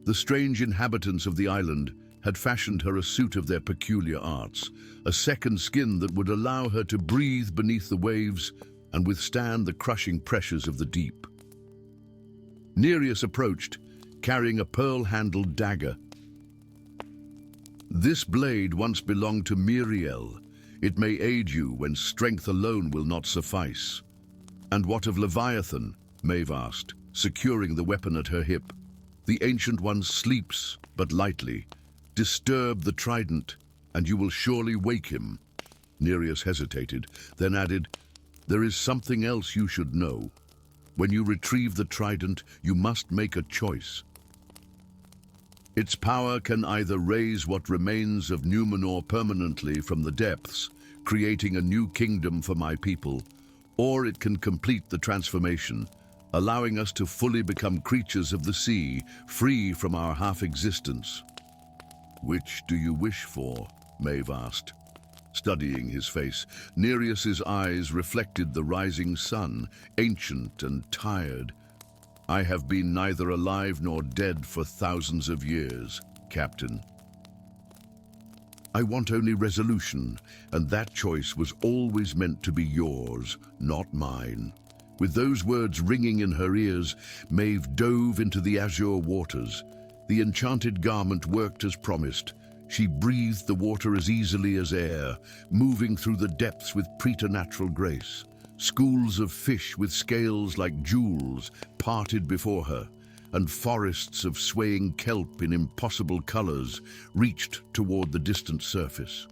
The strange inhabitants of the island had fashioned her a suit of their peculiar arts, a second skin that would allow her to breathe beneath the waves and withstand the crushing pressures of the deep. Nereus approached, carrying a pearl-handled dagger. "This blade once belonged to Miriel. It may aid you when strength alone will not suffice." "And what of Leviathan?" Maeve asked, securing the weapon at her hip. "The Ancient One sleeps, but lightly. Disturb the trident, and you will surely wake him." Nereus hesitated, then added, "There is something else you should know. When you retrieve the trident, you must make a choice. Its power can either raise what remains of Númenor permanently from the depths, creating a new kingdom for my people, or it can complete the transformation, allowing us to fully become creatures of the sea, free from our half-existence." "Which do you wish for?" Maeve asked. Studying his face, Nereus's eyes reflected the rising sun, ancient and tired. "I have been neither alive nor dead for thousands of years, Captain. I want only resolution, and that choice was always meant to be yours, not mine." With those words ringing in her ears, Maeve dove into the azure waters. The enchanted garment worked as promised. She breathed the water as easily as air, moving through the depths with preternatural grace. Schools of fish with scales like jewels parted before her, and forests of swaying kelp in impossible colors reached toward the distant surface.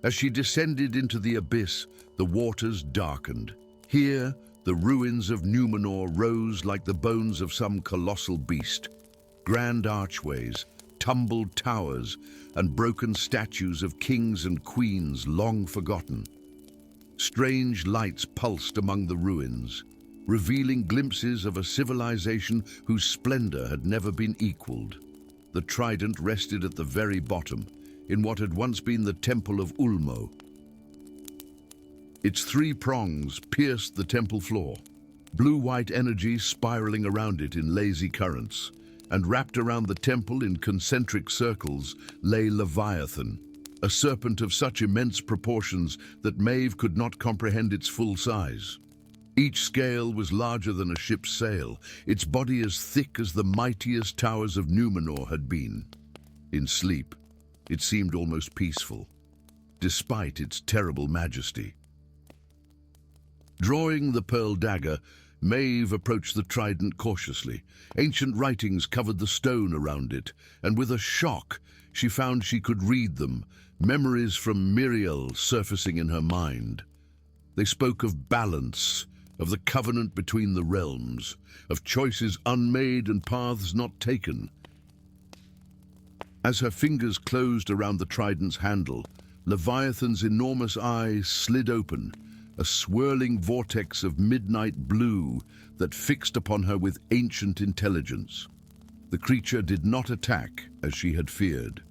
As she descended into the abyss, the waters darkened. Here, the ruins of Númenor rose like the bones of some colossal beast. Grand archways, tumbled towers, and broken statues of kings and queens long forgotten. Strange lights pulsed among the ruins, revealing glimpses of a civilization whose splendor had never been equaled. The trident rested at the very bottom, in what had once been the Temple of Ulmo. Its three prongs pierced the temple floor, blue-white energy spiraling around it in lazy currents, and wrapped around the temple in concentric circles lay Leviathan, a serpent of such immense proportions that Maeve could not comprehend its full size. Each scale was larger than a ship's sail, its body as thick as the mightiest towers of Númenor had been. In sleep, It seemed almost peaceful, despite its terrible majesty. Drawing the pearl dagger, Maeve approached the trident cautiously. Ancient writings covered the stone around it, and with a shock, she found she could read them, memories from Miriel surfacing in her mind. They spoke of balance, of the covenant between the realms, of choices unmade and paths not taken. As her fingers closed around the trident's handle, Leviathan's enormous eyes slid open, a swirling vortex of midnight blue that fixed upon her with ancient intelligence. The creature did not attack as she had feared.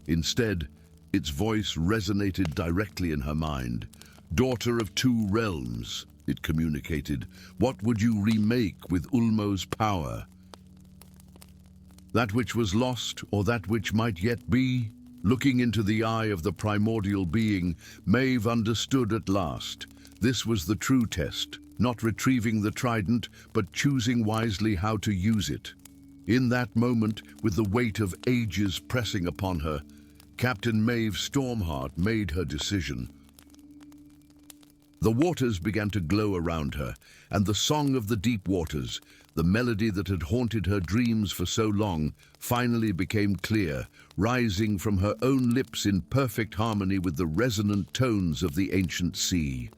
Instead, its voice resonated directly in her mind. "Daughter of two realms," it communicated, "what would you remake with Ulmo's power? That which was lost, or that which might yet be?" Looking into the eye of the primordial being, Maeve understood at last. This was the true test, not retrieving the trident, but choosing wisely how to use it. In that moment, with the weight of ages pressing upon her, Captain Maeve Stormheart made her decision. The waters began to glow around her, and the song of the deep waters, the melody that had haunted her dreams for so long, finally became clear, rising from her own lips in perfect harmony with the resonant tones of the ancient sea.